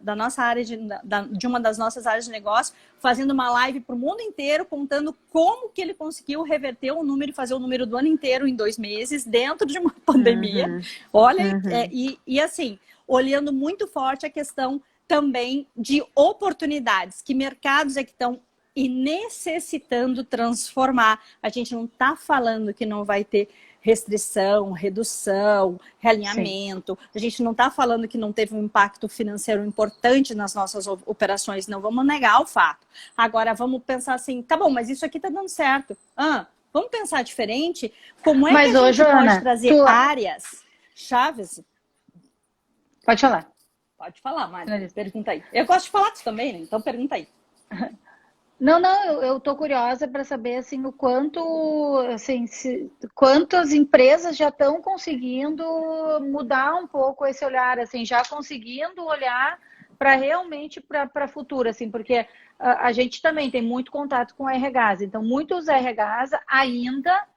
da nossa área, de uma das nossas áreas de negócio, fazendo uma live para o mundo inteiro, contando como que ele conseguiu reverter o número e fazer o número do ano inteiro em 2 meses, dentro de uma pandemia. Olha, e assim, olhando muito forte a questão também de oportunidades, que mercados é que estão e necessitando transformar. A gente não está falando que não vai ter restrição, redução, realinhamento. Sim. A gente não está falando que não teve um impacto financeiro importante nas nossas operações. Não vamos negar o fato. Agora, vamos pensar assim, tá bom, mas isso aqui está dando certo. Vamos pensar diferente? Como é que a gente pode trazer áreas chaves? Pode falar. Pode falar, Mari. Pergunta aí. Eu gosto de falar disso também, né? Então pergunta aí. Não, eu tô curiosa para saber assim o quanto, assim, quantas empresas já estão conseguindo mudar um pouco esse olhar, assim, já conseguindo olhar para realmente para futuro, assim, porque a gente também tem muito contato com RHs, então muitos RHs ainda,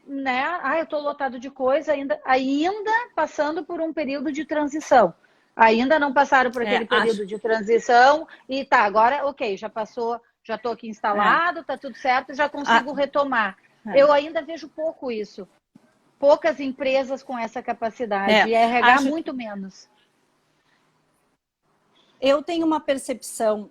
né? Eu tô lotado de coisa, ainda passando por um período de transição. Ainda não passaram por aquele período de transição e tá, agora, ok, já passou, já estou aqui instalado, tá tudo certo, já consigo retomar. Eu ainda vejo pouco isso. Poucas empresas com essa capacidade, e RH muito menos. Eu tenho uma percepção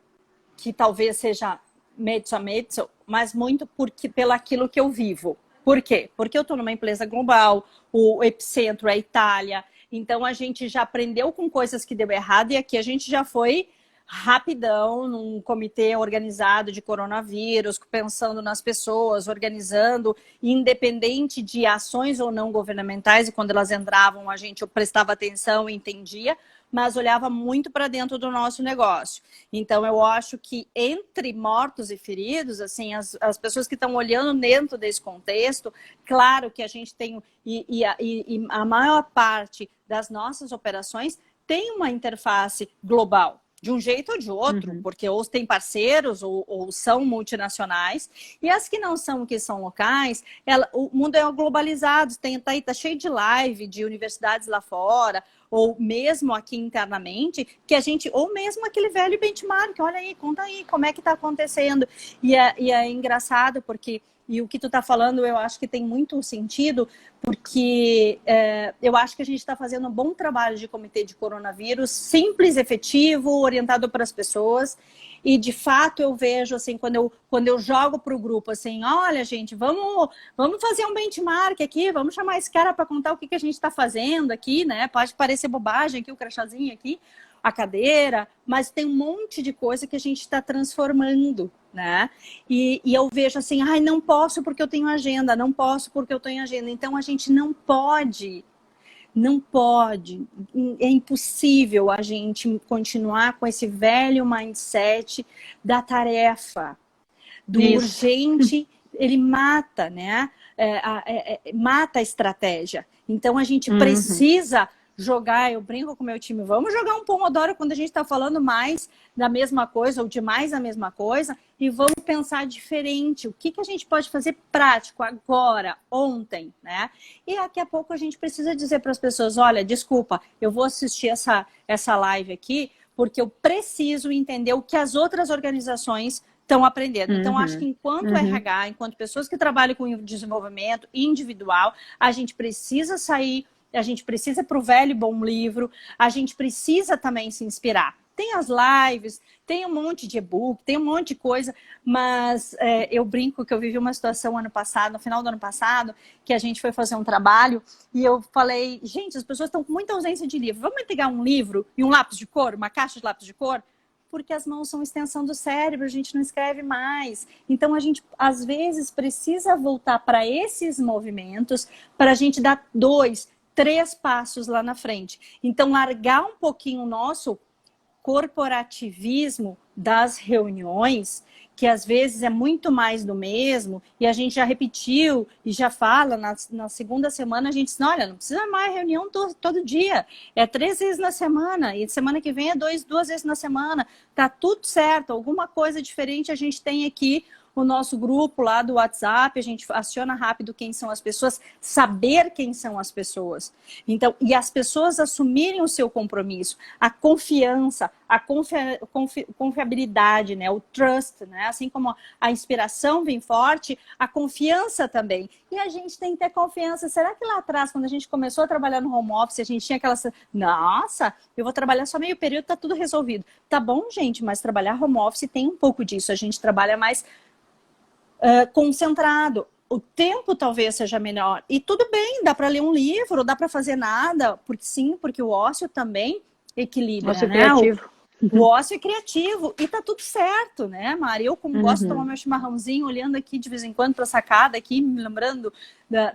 que talvez seja mezzo a mezzo, mas muito pelo aquilo que eu vivo. Por quê? Porque eu estou numa empresa global, o epicentro é a Itália. Então, a gente já aprendeu com coisas que deu errado e aqui a gente já foi rapidão num comitê organizado de coronavírus, pensando nas pessoas, organizando, independente de ações ou não governamentais, e quando elas entravam, a gente prestava atenção e entendia, mas olhava muito para dentro do nosso negócio. Então, eu acho que entre mortos e feridos, assim, as pessoas que estão olhando dentro desse contexto, claro que a gente tem, e a maior parte das nossas operações tem uma interface global, de um jeito ou de outro, porque ou tem parceiros ou são multinacionais, e as que não são, que são locais, o mundo é globalizado, tá cheio de live de universidades lá fora, ou mesmo aqui internamente, que a gente, ou mesmo aquele velho benchmark, olha aí, conta aí, como é que está acontecendo. E é engraçado, porque, e o que tu está falando, eu acho que tem muito sentido, porque eu acho que a gente está fazendo um bom trabalho de comitê de coronavírus, simples, efetivo, orientado para as pessoas. E, de fato, eu vejo, assim, quando eu jogo para o grupo, assim, olha, gente, vamos fazer um benchmark aqui, vamos chamar esse cara para contar o que a gente está fazendo aqui, né? Pode parecer bobagem aqui, o crachazinho aqui, a cadeira, mas tem um monte de coisa que a gente está transformando, né? E eu vejo assim, não posso porque eu tenho agenda, não posso porque eu tenho agenda. Então, a gente não pode, é impossível a gente continuar com esse velho mindset da tarefa, do urgente, ele mata, né? Mata a estratégia. Então, a gente precisa jogar, eu brinco com o meu time, vamos jogar um pomodoro quando a gente está falando mais da mesma coisa ou de mais a mesma coisa e vamos pensar diferente. O que a gente pode fazer prático agora, ontem, né? E daqui a pouco a gente precisa dizer para as pessoas, olha, desculpa, eu vou assistir essa live aqui porque eu preciso entender o que as outras organizações estão aprendendo. Então, acho que enquanto RH, enquanto pessoas que trabalham com desenvolvimento individual, a gente precisa sair, a gente precisa ir para o velho e bom livro, a gente precisa também se inspirar. Tem as lives, tem um monte de e-book, tem um monte de coisa, mas eu brinco que eu vivi uma situação ano passado, no final do ano passado, que a gente foi fazer um trabalho e eu falei, gente, as pessoas estão com muita ausência de livro, vamos pegar um livro e um lápis de cor, uma caixa de lápis de cor? Porque as mãos são extensão do cérebro, a gente não escreve mais. Então, a gente, às vezes, precisa voltar para esses movimentos para a gente dar 2, 3 passos lá na frente. Então, largar um pouquinho o nosso corporativismo das reuniões, que às vezes é muito mais do mesmo, e a gente já repetiu e já fala, na segunda semana a gente diz, olha, não precisa mais reunião todo dia, é 3 vezes na semana, e semana que vem é 2 vezes na semana, tá tudo certo, alguma coisa diferente a gente tem aqui, o nosso grupo lá do WhatsApp, a gente aciona rápido quem são as pessoas, saber quem são as pessoas. Então, e as pessoas assumirem o seu compromisso, a confiança, a confiabilidade, né? O trust, né? Assim como a inspiração vem forte, a confiança também. E a gente tem que ter confiança. Será que lá atrás, quando a gente começou a trabalhar no home office, a gente tinha aquela... Nossa, eu vou trabalhar só meio período, tá tudo resolvido. Tá bom, gente, mas trabalhar home office tem um pouco disso. A gente trabalha mais concentrado. O tempo talvez seja melhor. E tudo bem, dá para ler um livro, dá para fazer nada, porque sim, porque o ócio também equilibra, Ócio né? criativo. O ócio é criativo e tá tudo certo, né, Mari? Eu, como gosto de tomar meu chimarrãozinho, olhando aqui de vez em quando para a sacada, aqui, me lembrando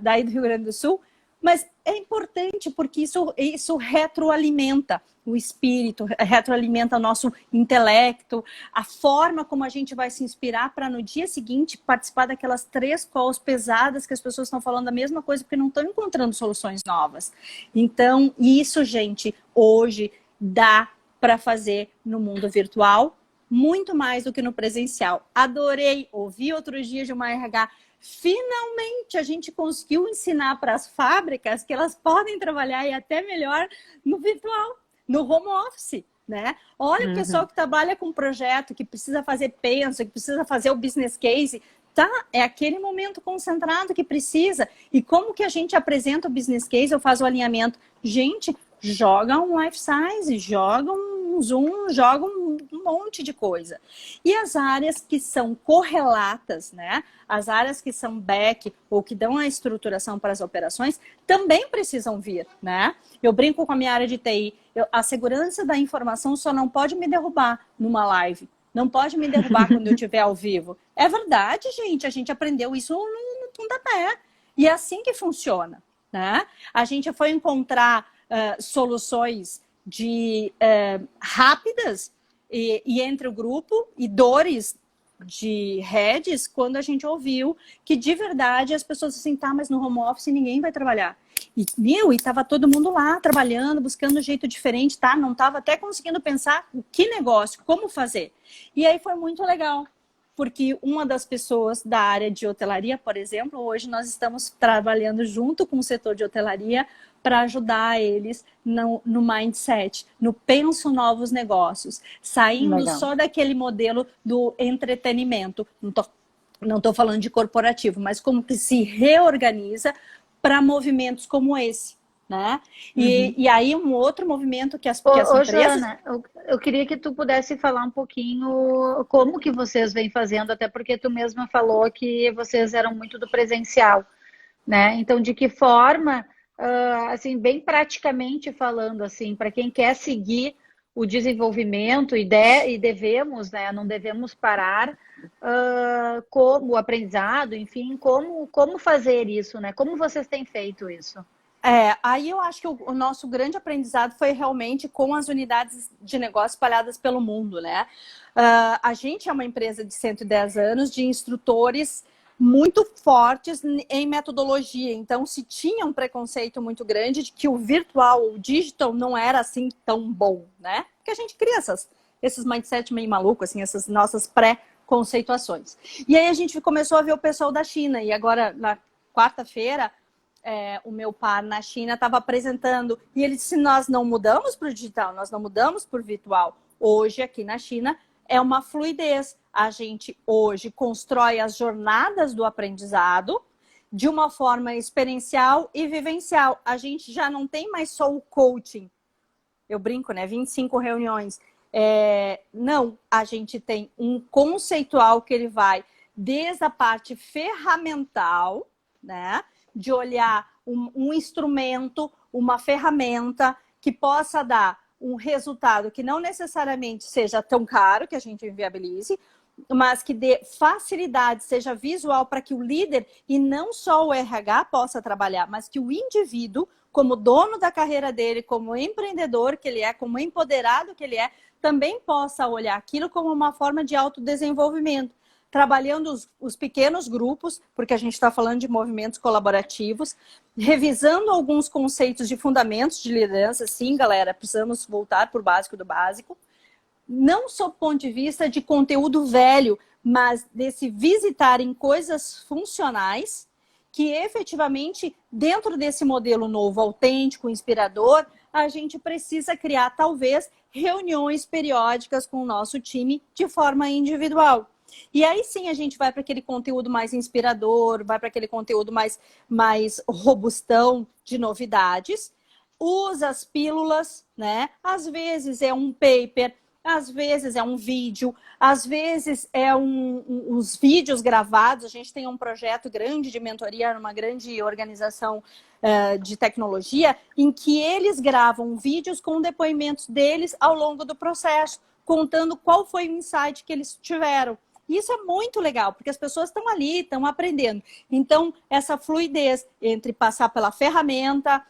daí do Rio Grande do Sul, mas é importante porque isso retroalimenta o espírito, retroalimenta o nosso intelecto, a forma como a gente vai se inspirar para no dia seguinte participar daquelas 3 calls pesadas que as pessoas estão falando a mesma coisa porque não estão encontrando soluções novas. Então, isso, gente, hoje dá para fazer no mundo virtual muito mais do que no presencial. Adorei, ouvi outros dias de uma RH. Finalmente a gente conseguiu ensinar para as fábricas que elas podem trabalhar e até melhor no virtual, no home office, né? Olha o pessoal que trabalha com projeto, que precisa fazer pensa, que precisa fazer o business case, tá? É aquele momento concentrado que precisa. E como que a gente apresenta o business case, eu faço o alinhamento? Gente, joga um life size, joga um Zoom, joga um monte de coisa. E as áreas que são correlatas, né? As áreas que são back ou que dão a estruturação para as operações também precisam vir, né? Eu brinco com a minha área de TI. A segurança da informação só não pode me derrubar numa live. Não pode me derrubar quando eu estiver ao vivo. É verdade, gente. A gente aprendeu isso no pontapé. E é assim que funciona, né? A gente foi encontrar soluções rápidas e entre o grupo e dores de redes quando a gente ouviu que de verdade as pessoas assim, tá, mas no home office ninguém vai trabalhar. E tava todo mundo lá trabalhando, buscando um jeito diferente, tá? Não tava até conseguindo pensar o que negócio, como fazer. E aí foi muito legal. Porque uma das pessoas da área de hotelaria, por exemplo, hoje nós estamos trabalhando junto com o setor de hotelaria para ajudar eles no mindset, no penso novos negócios, saindo Legal. só daquele modelo do entretenimento. Não tô falando de corporativo, mas como que se reorganiza para movimentos como esse, né? E aí um outro movimento que as empresas... Joana, eu queria que tu pudesse falar um pouquinho como que vocês vêm fazendo, até porque tu mesma falou que vocês eram muito do presencial, né? Então, de que forma, assim, bem praticamente falando, assim, para quem quer seguir o desenvolvimento e devemos, né? Não devemos parar, como o aprendizado, enfim, como fazer isso, né? Como vocês têm feito isso? Aí eu acho que o nosso grande aprendizado foi realmente com as unidades de negócio espalhadas pelo mundo, né? A gente é uma empresa de 110 anos de instrutores muito fortes em metodologia. Então, se tinha um preconceito muito grande de que o virtual, o digital, não era assim tão bom, né? Porque a gente cria esses mindset meio maluco, assim, essas nossas pré-conceituações. E aí a gente começou a ver o pessoal da China. E agora, na quarta-feira, o meu par na China estava apresentando e ele disse, nós não mudamos para o digital, nós não mudamos para o virtual. Hoje, aqui na China, é uma fluidez. a gente hoje constrói as jornadas do aprendizado de uma forma experiencial e vivencial. A gente já não tem mais só o coaching. Eu brinco, né? 25 reuniões. Não, a gente tem um conceitual que ele vai desde a parte ferramental, né? De olhar um instrumento, uma ferramenta que possa dar um resultado que não necessariamente seja tão caro que a gente inviabilize, mas que dê facilidade, seja visual para que o líder, e não só o RH possa trabalhar, mas que o indivíduo, como dono da carreira dele, como empreendedor que ele é, como empoderado que ele é, também possa olhar aquilo como uma forma de autodesenvolvimento, trabalhando os pequenos grupos, porque a gente está falando de movimentos colaborativos, revisando alguns conceitos de fundamentos de liderança. Sim, galera, precisamos voltar para o básico do básico, não só do ponto de vista de conteúdo velho, mas desse visitar em coisas funcionais que efetivamente, dentro desse modelo novo, autêntico, inspirador, a gente precisa criar, talvez, reuniões periódicas com o nosso time de forma individual. E aí sim a gente vai para aquele conteúdo mais inspirador, vai para aquele conteúdo mais robustão de novidades, usa as pílulas, né? Às vezes é um paper, às vezes é um vídeo, às vezes é uns vídeos gravados. A gente tem um projeto grande de mentoria numa grande organização de tecnologia, em que eles gravam vídeos com depoimentos deles ao longo do processo, contando qual foi o insight que eles tiveram. Isso é muito legal, porque as pessoas estão ali, estão aprendendo. Então, essa fluidez entre passar pela ferramenta,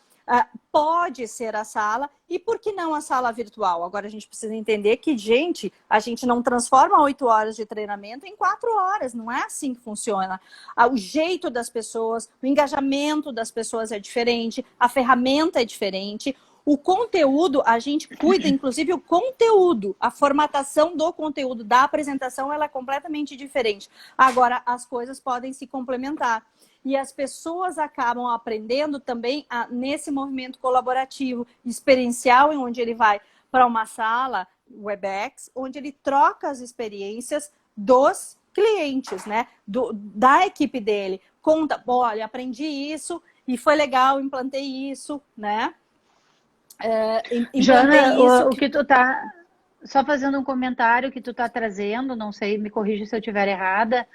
pode ser a sala, e por que não a sala virtual? Agora a gente precisa entender que, gente, a gente não transforma 8 horas de treinamento em 4 horas, não é assim que funciona. O jeito das pessoas, o engajamento das pessoas é diferente, a ferramenta é diferente. O conteúdo, a gente cuida, inclusive o conteúdo, a formatação do conteúdo, da apresentação, ela é completamente diferente. Agora, as coisas podem se complementar. E as pessoas acabam aprendendo também nesse movimento colaborativo, experiencial, em onde ele vai para uma sala, Webex, onde ele troca as experiências dos clientes, né? Da equipe dele. Conta, olha, aprendi isso e foi legal, implantei isso, né? Jana, o que tu tá... Só fazendo um comentário que tu tá trazendo, não sei, me corrija se eu estiver errada,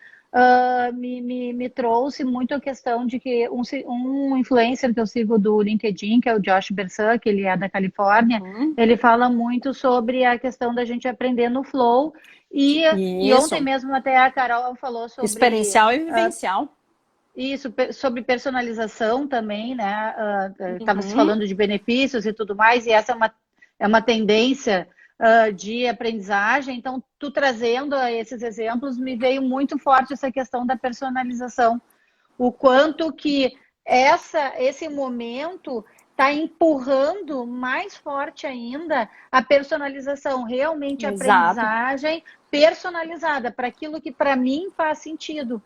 me trouxe muito a questão de que um influencer que eu sigo do LinkedIn, que é o Josh Bersan, que ele é da Califórnia, ele fala muito sobre a questão da gente aprender no flow, e ontem mesmo até a Carol falou sobre... Experiencial e vivencial. Isso, sobre personalização também, né? Estava se falando de benefícios e tudo mais, e essa é uma tendência de aprendizagem. Então, tu trazendo esses exemplos, me veio muito forte essa questão da personalização. O quanto que esse momento está empurrando mais forte ainda a personalização, realmente a aprendizagem personalizada, para aquilo que para mim faz sentido.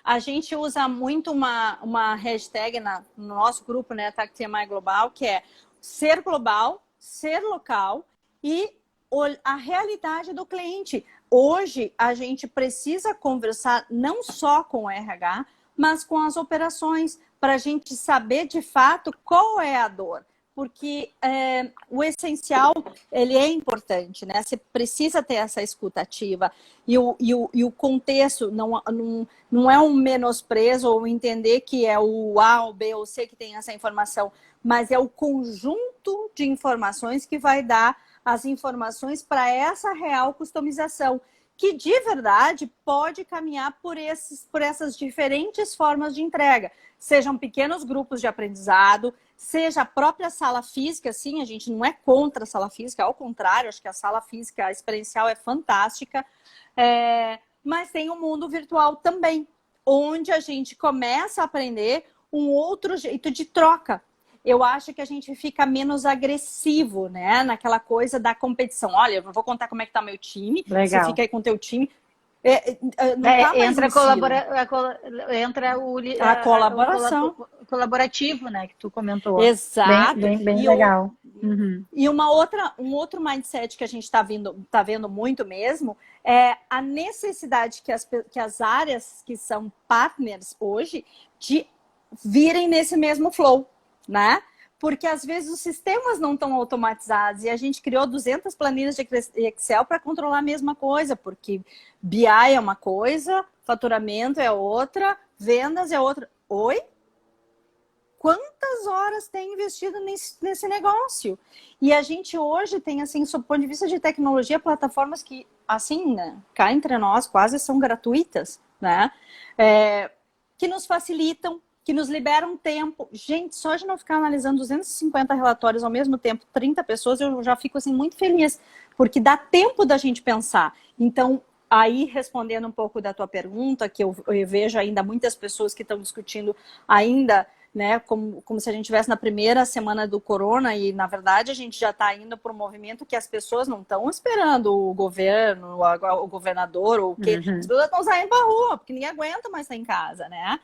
A gente usa muito uma hashtag no nosso grupo, né, TAC-TMI Global, que é ser global, ser local e a realidade do cliente. Hoje, a gente precisa conversar não só com o RH, mas com as operações, para a gente saber de fato qual é a dor. Porque o essencial, ele é importante, né? Você precisa ter essa escuta ativa. E o contexto não é um menosprezo ou entender que é o A, o B ou C que tem essa informação, mas é o conjunto de informações que vai dar as informações para essa real customização, que de verdade pode caminhar por essas diferentes formas de entrega. Sejam pequenos grupos de aprendizado, seja a própria sala física, sim, a gente não é contra a sala física, ao contrário, acho que a sala física, a experiencial é fantástica, mas tem o mundo virtual também, onde a gente começa a aprender um outro jeito de troca. Eu acho que a gente fica menos agressivo, né? Naquela coisa da competição. Olha, eu vou contar como é que tá meu time, legal. Você fica aí com o teu time. Entra a colaboração. Colaborativo, né, que tu comentou. Exato. Bem legal. Uhum. E um outro mindset que a gente tá vendo muito mesmo é a necessidade que as áreas que são partners hoje de virem nesse mesmo flow, né? Porque às vezes os sistemas não estão automatizados e a gente criou 200 planilhas de Excel para controlar a mesma coisa, porque BI é uma coisa, faturamento é outra, vendas é outra. Oi? Quantas horas tem investido nesse negócio? E a gente hoje tem, assim, sob o ponto de vista de tecnologia, plataformas que, assim, né, cá entre nós, quase são gratuitas, né? Que nos facilitam, que nos liberam tempo. Gente, só de não ficar analisando 250 relatórios ao mesmo tempo, 30 pessoas, eu já fico, assim, muito feliz, porque dá tempo da gente pensar. Então, aí, respondendo um pouco da tua pergunta, que eu vejo ainda muitas pessoas que estão discutindo ainda, né, como se a gente estivesse na primeira semana do corona e, na verdade, a gente já está indo para um movimento que as pessoas não estão esperando o governo, o governador, ou o quê. As pessoas estão saindo para a rua, porque ninguém aguenta mais estar em casa, né?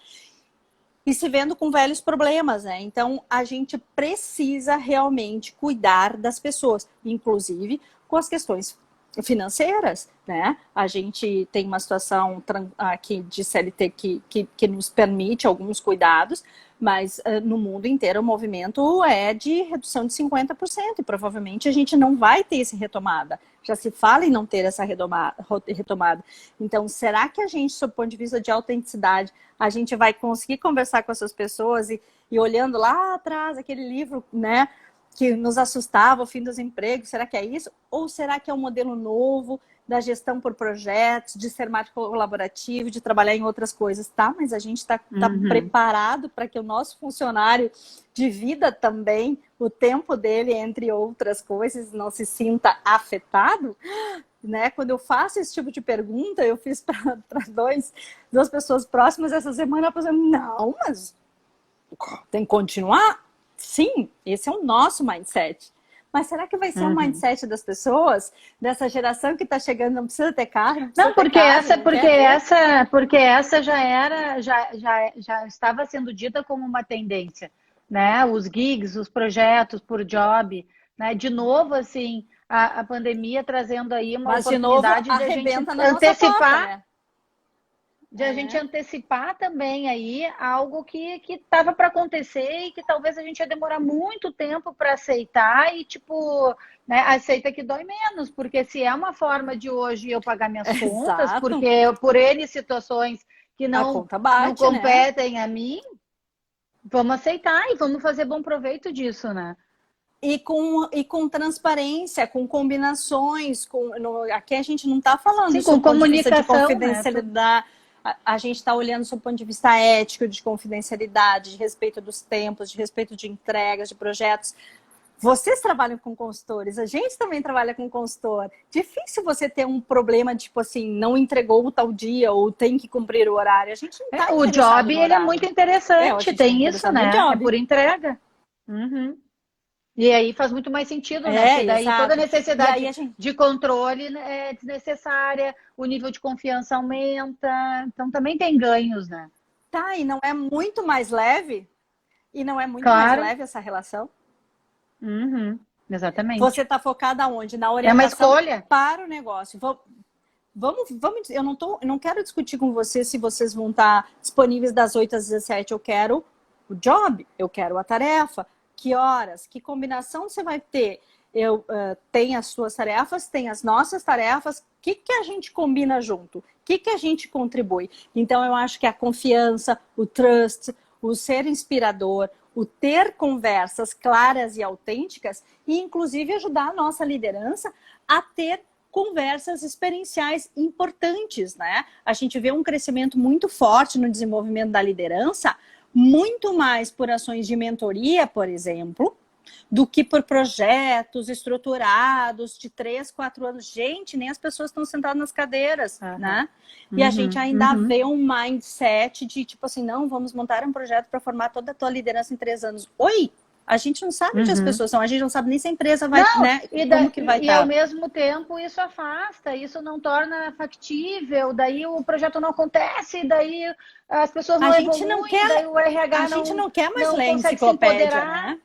E se vendo com velhos problemas, né? Então, a gente precisa realmente cuidar das pessoas, inclusive com as questões financeiras, né? A gente tem uma situação aqui de CLT que nos permite alguns cuidados, mas no mundo inteiro o movimento é de redução de 50% e provavelmente a gente não vai ter essa retomada. Já se fala em não ter essa retomada. Então, será que a gente, sob o ponto de vista de autenticidade, a gente vai conseguir conversar com essas pessoas e olhando lá atrás aquele livro, né, que nos assustava, o fim dos empregos, será que é isso? Ou será que é um modelo novo da gestão por projetos, de ser mais colaborativo, de trabalhar em outras coisas, tá? Mas a gente está preparado para que o nosso funcionário divida também o tempo dele, entre outras coisas, não se sinta afetado, né? Quando eu faço esse tipo de pergunta, eu fiz para duas pessoas próximas essa semana, pensando, não, mas tem que continuar? Sim, esse é o nosso mindset. Mas será que vai ser o mindset das pessoas, dessa geração que está chegando, não precisa ter carro? Não, porque essa já estava sendo dita como uma tendência, né? Os gigs, os projetos por job, né? De novo, assim, a pandemia trazendo aí uma oportunidade de a gente antecipar. Né? De a gente antecipar também aí algo que estava para acontecer e que talvez a gente ia demorar muito tempo para aceitar e, tipo, né, aceita que dói menos, porque se é uma forma de hoje eu pagar minhas contas, porque por N situações que não competem a mim, vamos aceitar e vamos fazer bom proveito disso, né? E com transparência, com combinações, aqui a gente não está falando Sim, com comunicação, de confidencialidade. Né? A gente está olhando sob o ponto de vista ético, de confidencialidade, de respeito dos tempos, de respeito de entregas, de projetos. Vocês trabalham com consultores, a gente também trabalha com consultor. Difícil você ter um problema, tipo assim, não entregou o tal dia ou tem que cumprir o horário. A gente não tá o job, ele é muito interessante, tem isso, né? É por entrega. E aí faz muito mais sentido, né? Porque daí toda a necessidade de controle é desnecessária, o nível de confiança aumenta, então também tem ganhos, né? Tá, e não é muito mais leve? E não é muito mais leve essa relação? Exatamente. Você está focada aonde? Na orientação é uma escolha para o negócio. Vamos, eu não quero discutir com vocês se vocês vão estar disponíveis das 8 às 17. Eu quero o job, eu quero a tarefa. Que horas, que combinação você vai ter? Tem as suas tarefas, tem as nossas tarefas. O que a gente combina junto? O que a gente contribui? Então, eu acho que a confiança, o trust, o ser inspirador, o ter conversas claras e autênticas e, inclusive, ajudar a nossa liderança a ter conversas experienciais importantes, né? A gente vê um crescimento muito forte no desenvolvimento da liderança, muito mais por ações de mentoria, por exemplo, do que por projetos estruturados de 3, 4 anos. Gente, nem as pessoas estão sentadas nas cadeiras, né? E a gente ainda vê um mindset de tipo assim, não, vamos montar um projeto para formar toda a tua liderança em 3 anos. Oi! A gente não sabe onde as pessoas são, a gente não sabe nem se a empresa vai, né? Como que vai estar. Ao mesmo tempo isso afasta, isso não torna factível, daí o projeto não acontece, daí as pessoas não evoluem, daí o RH a gente não quer mais ler enciclopédia, né?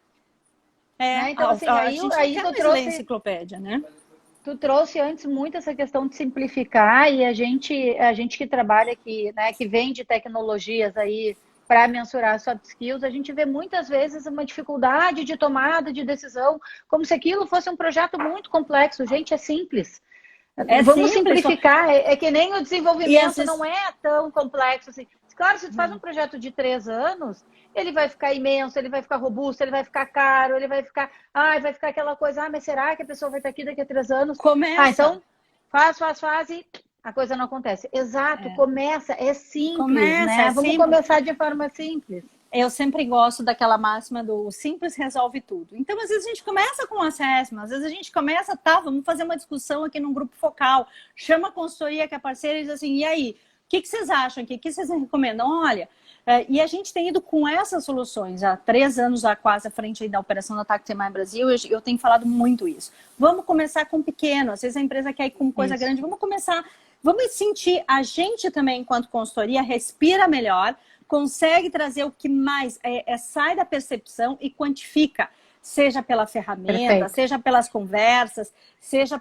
né? Então, assim, a gente aí quer tu mais ler trouxe... enciclopédia, né? Tu trouxe antes muito essa questão de simplificar e a gente que trabalha aqui, né, que vende tecnologias aí para mensurar soft skills, a gente vê muitas vezes uma dificuldade de tomada de decisão, como se aquilo fosse um projeto muito complexo. Gente, é simples. É Vamos simples. simplificar. É que nem o E desenvolvimento esses... não é tão complexo assim. Claro, se tu faz um projeto de 3 anos, ele vai ficar imenso, ele vai ficar robusto, ele vai ficar caro, ele vai ficar. Vai ficar aquela coisa, mas será que a pessoa vai estar aqui daqui a 3 anos? Começa. Então faz e a coisa não acontece. Exato, começa, é simples, Começa, é né? Vamos simples. começar de forma simples. Eu sempre gosto daquela máxima do simples resolve tudo. Então, às vezes a gente começa com um assessment, às vezes a gente começa, vamos fazer uma discussão aqui num grupo focal, chama a consultoria que é parceira e diz assim, e aí, o que vocês acham aqui? O que vocês recomendam? Olha, e a gente tem ido com essas soluções há 3 anos, já quase à frente aí da operação da TAC TMI Brasil, eu tenho falado muito isso. Vamos começar com pequeno, às vezes a empresa quer ir com coisa grande, vamos começar, vamos sentir, a gente também, enquanto consultoria, respira melhor, consegue trazer o que mais sai da percepção e quantifica, seja pela ferramenta, Perfeito. seja pelas conversas, seja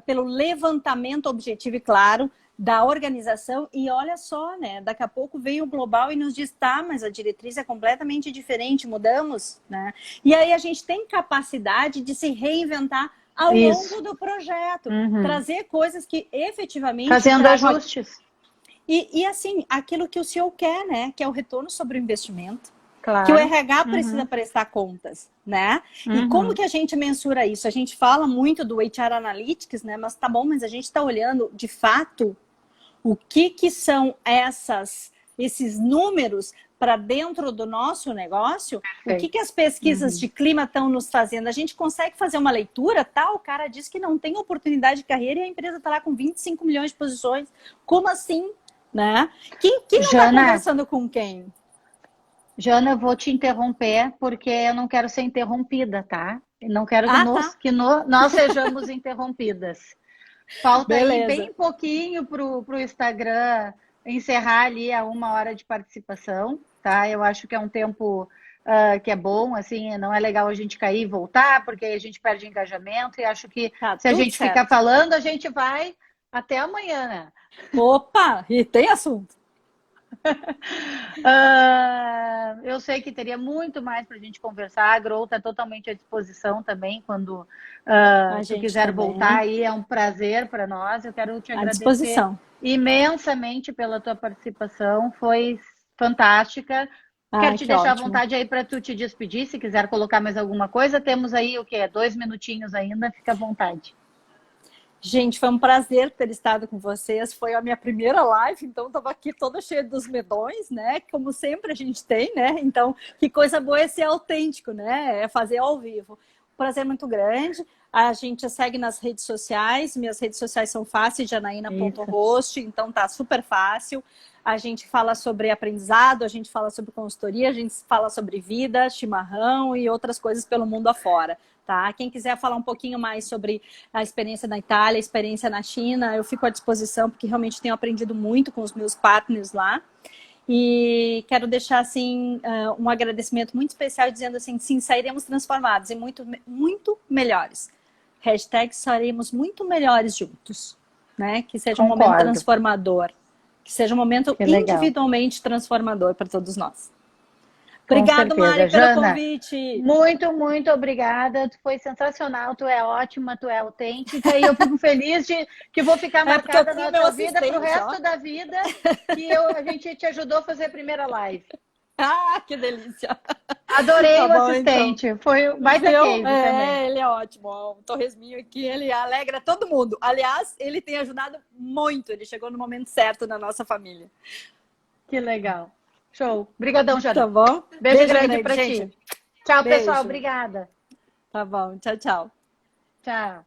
pelo levantamento objetivo e claro da organização. E olha só, né? Daqui a pouco vem o global e nos diz, mas a diretriz é completamente diferente, mudamos, né? E aí a gente tem capacidade de se reinventar ao longo do projeto, trazer coisas que efetivamente... Fazendo ajustes. E assim, aquilo que o CEO quer, né? Que é o retorno sobre o investimento. Claro. Que o RH precisa prestar contas, né? E como que a gente mensura isso? A gente fala muito do HR Analytics, né? Mas tá bom, mas a gente está olhando, de fato, o que são esses números para dentro do nosso negócio? Perfeito. O que as pesquisas de clima estão nos fazendo? A gente consegue fazer uma leitura, o cara diz que não tem oportunidade de carreira e a empresa está lá com 25 milhões de posições. Como assim? Né? Quem não está conversando com quem? Jana, eu vou te interromper porque eu não quero ser interrompida, tá? Eu não quero que nós sejamos interrompidas. Falta aí bem pouquinho para o Instagram encerrar ali a 1 hora de participação, tá? Eu acho que é um tempo que é bom, assim, não é legal a gente cair e voltar, porque aí a gente perde engajamento, e acho que se a gente ficar falando, a gente vai até amanhã, né? Opa, e tem assunto. Eu sei que teria muito mais para a gente conversar. A Grow está totalmente à disposição também quando tu quiser voltar aí. É um prazer para nós. Eu quero te agradecer imensamente pela tua participação. Foi fantástica. Quero te deixar à vontade aí para tu te despedir. Se quiser colocar mais alguma coisa, temos aí 2 minutinhos ainda. Fica à vontade. Gente, foi um prazer ter estado com vocês. Foi a minha primeira live, então estava aqui toda cheia dos medões, né? Como sempre a gente tem, né? Então, que coisa boa é ser autêntico, né? É fazer ao vivo. Prazer muito grande. A gente segue nas redes sociais. Minhas redes sociais são fáceis, janaína.host, então tá super fácil. A gente fala sobre aprendizado, a gente fala sobre consultoria, a gente fala sobre vida, chimarrão e outras coisas pelo mundo afora. Tá? Quem quiser falar um pouquinho mais sobre a experiência na Itália, a experiência na China, eu fico à disposição, porque realmente tenho aprendido muito com os meus partners lá. E quero deixar assim, um agradecimento muito especial, dizendo assim, sim, sairemos transformados e muito, muito melhores. #sairemos muito melhores juntos. Né? Que seja um momento transformador. Que seja um momento individualmente transformador para todos nós. Obrigada, Mari, pelo convite. Muito, muito obrigada. Tu foi sensacional, tu é ótima, tu é autêntica e eu fico feliz que vou ficar marcada na tua vida pro resto da vida, que a gente te ajudou a fazer a primeira live. Que delícia. Adorei o assistente. Então. Foi mais case também. Ele é ótimo. O Torresminho aqui, ele alegra todo mundo. Aliás, ele tem ajudado muito. Ele chegou no momento certo na nossa família. Que legal. Show. Obrigadão, Jana. Tá bom? Beijo grande pra ti. Tchau, pessoal. Obrigada. Tá bom. Tchau, tchau. Tchau.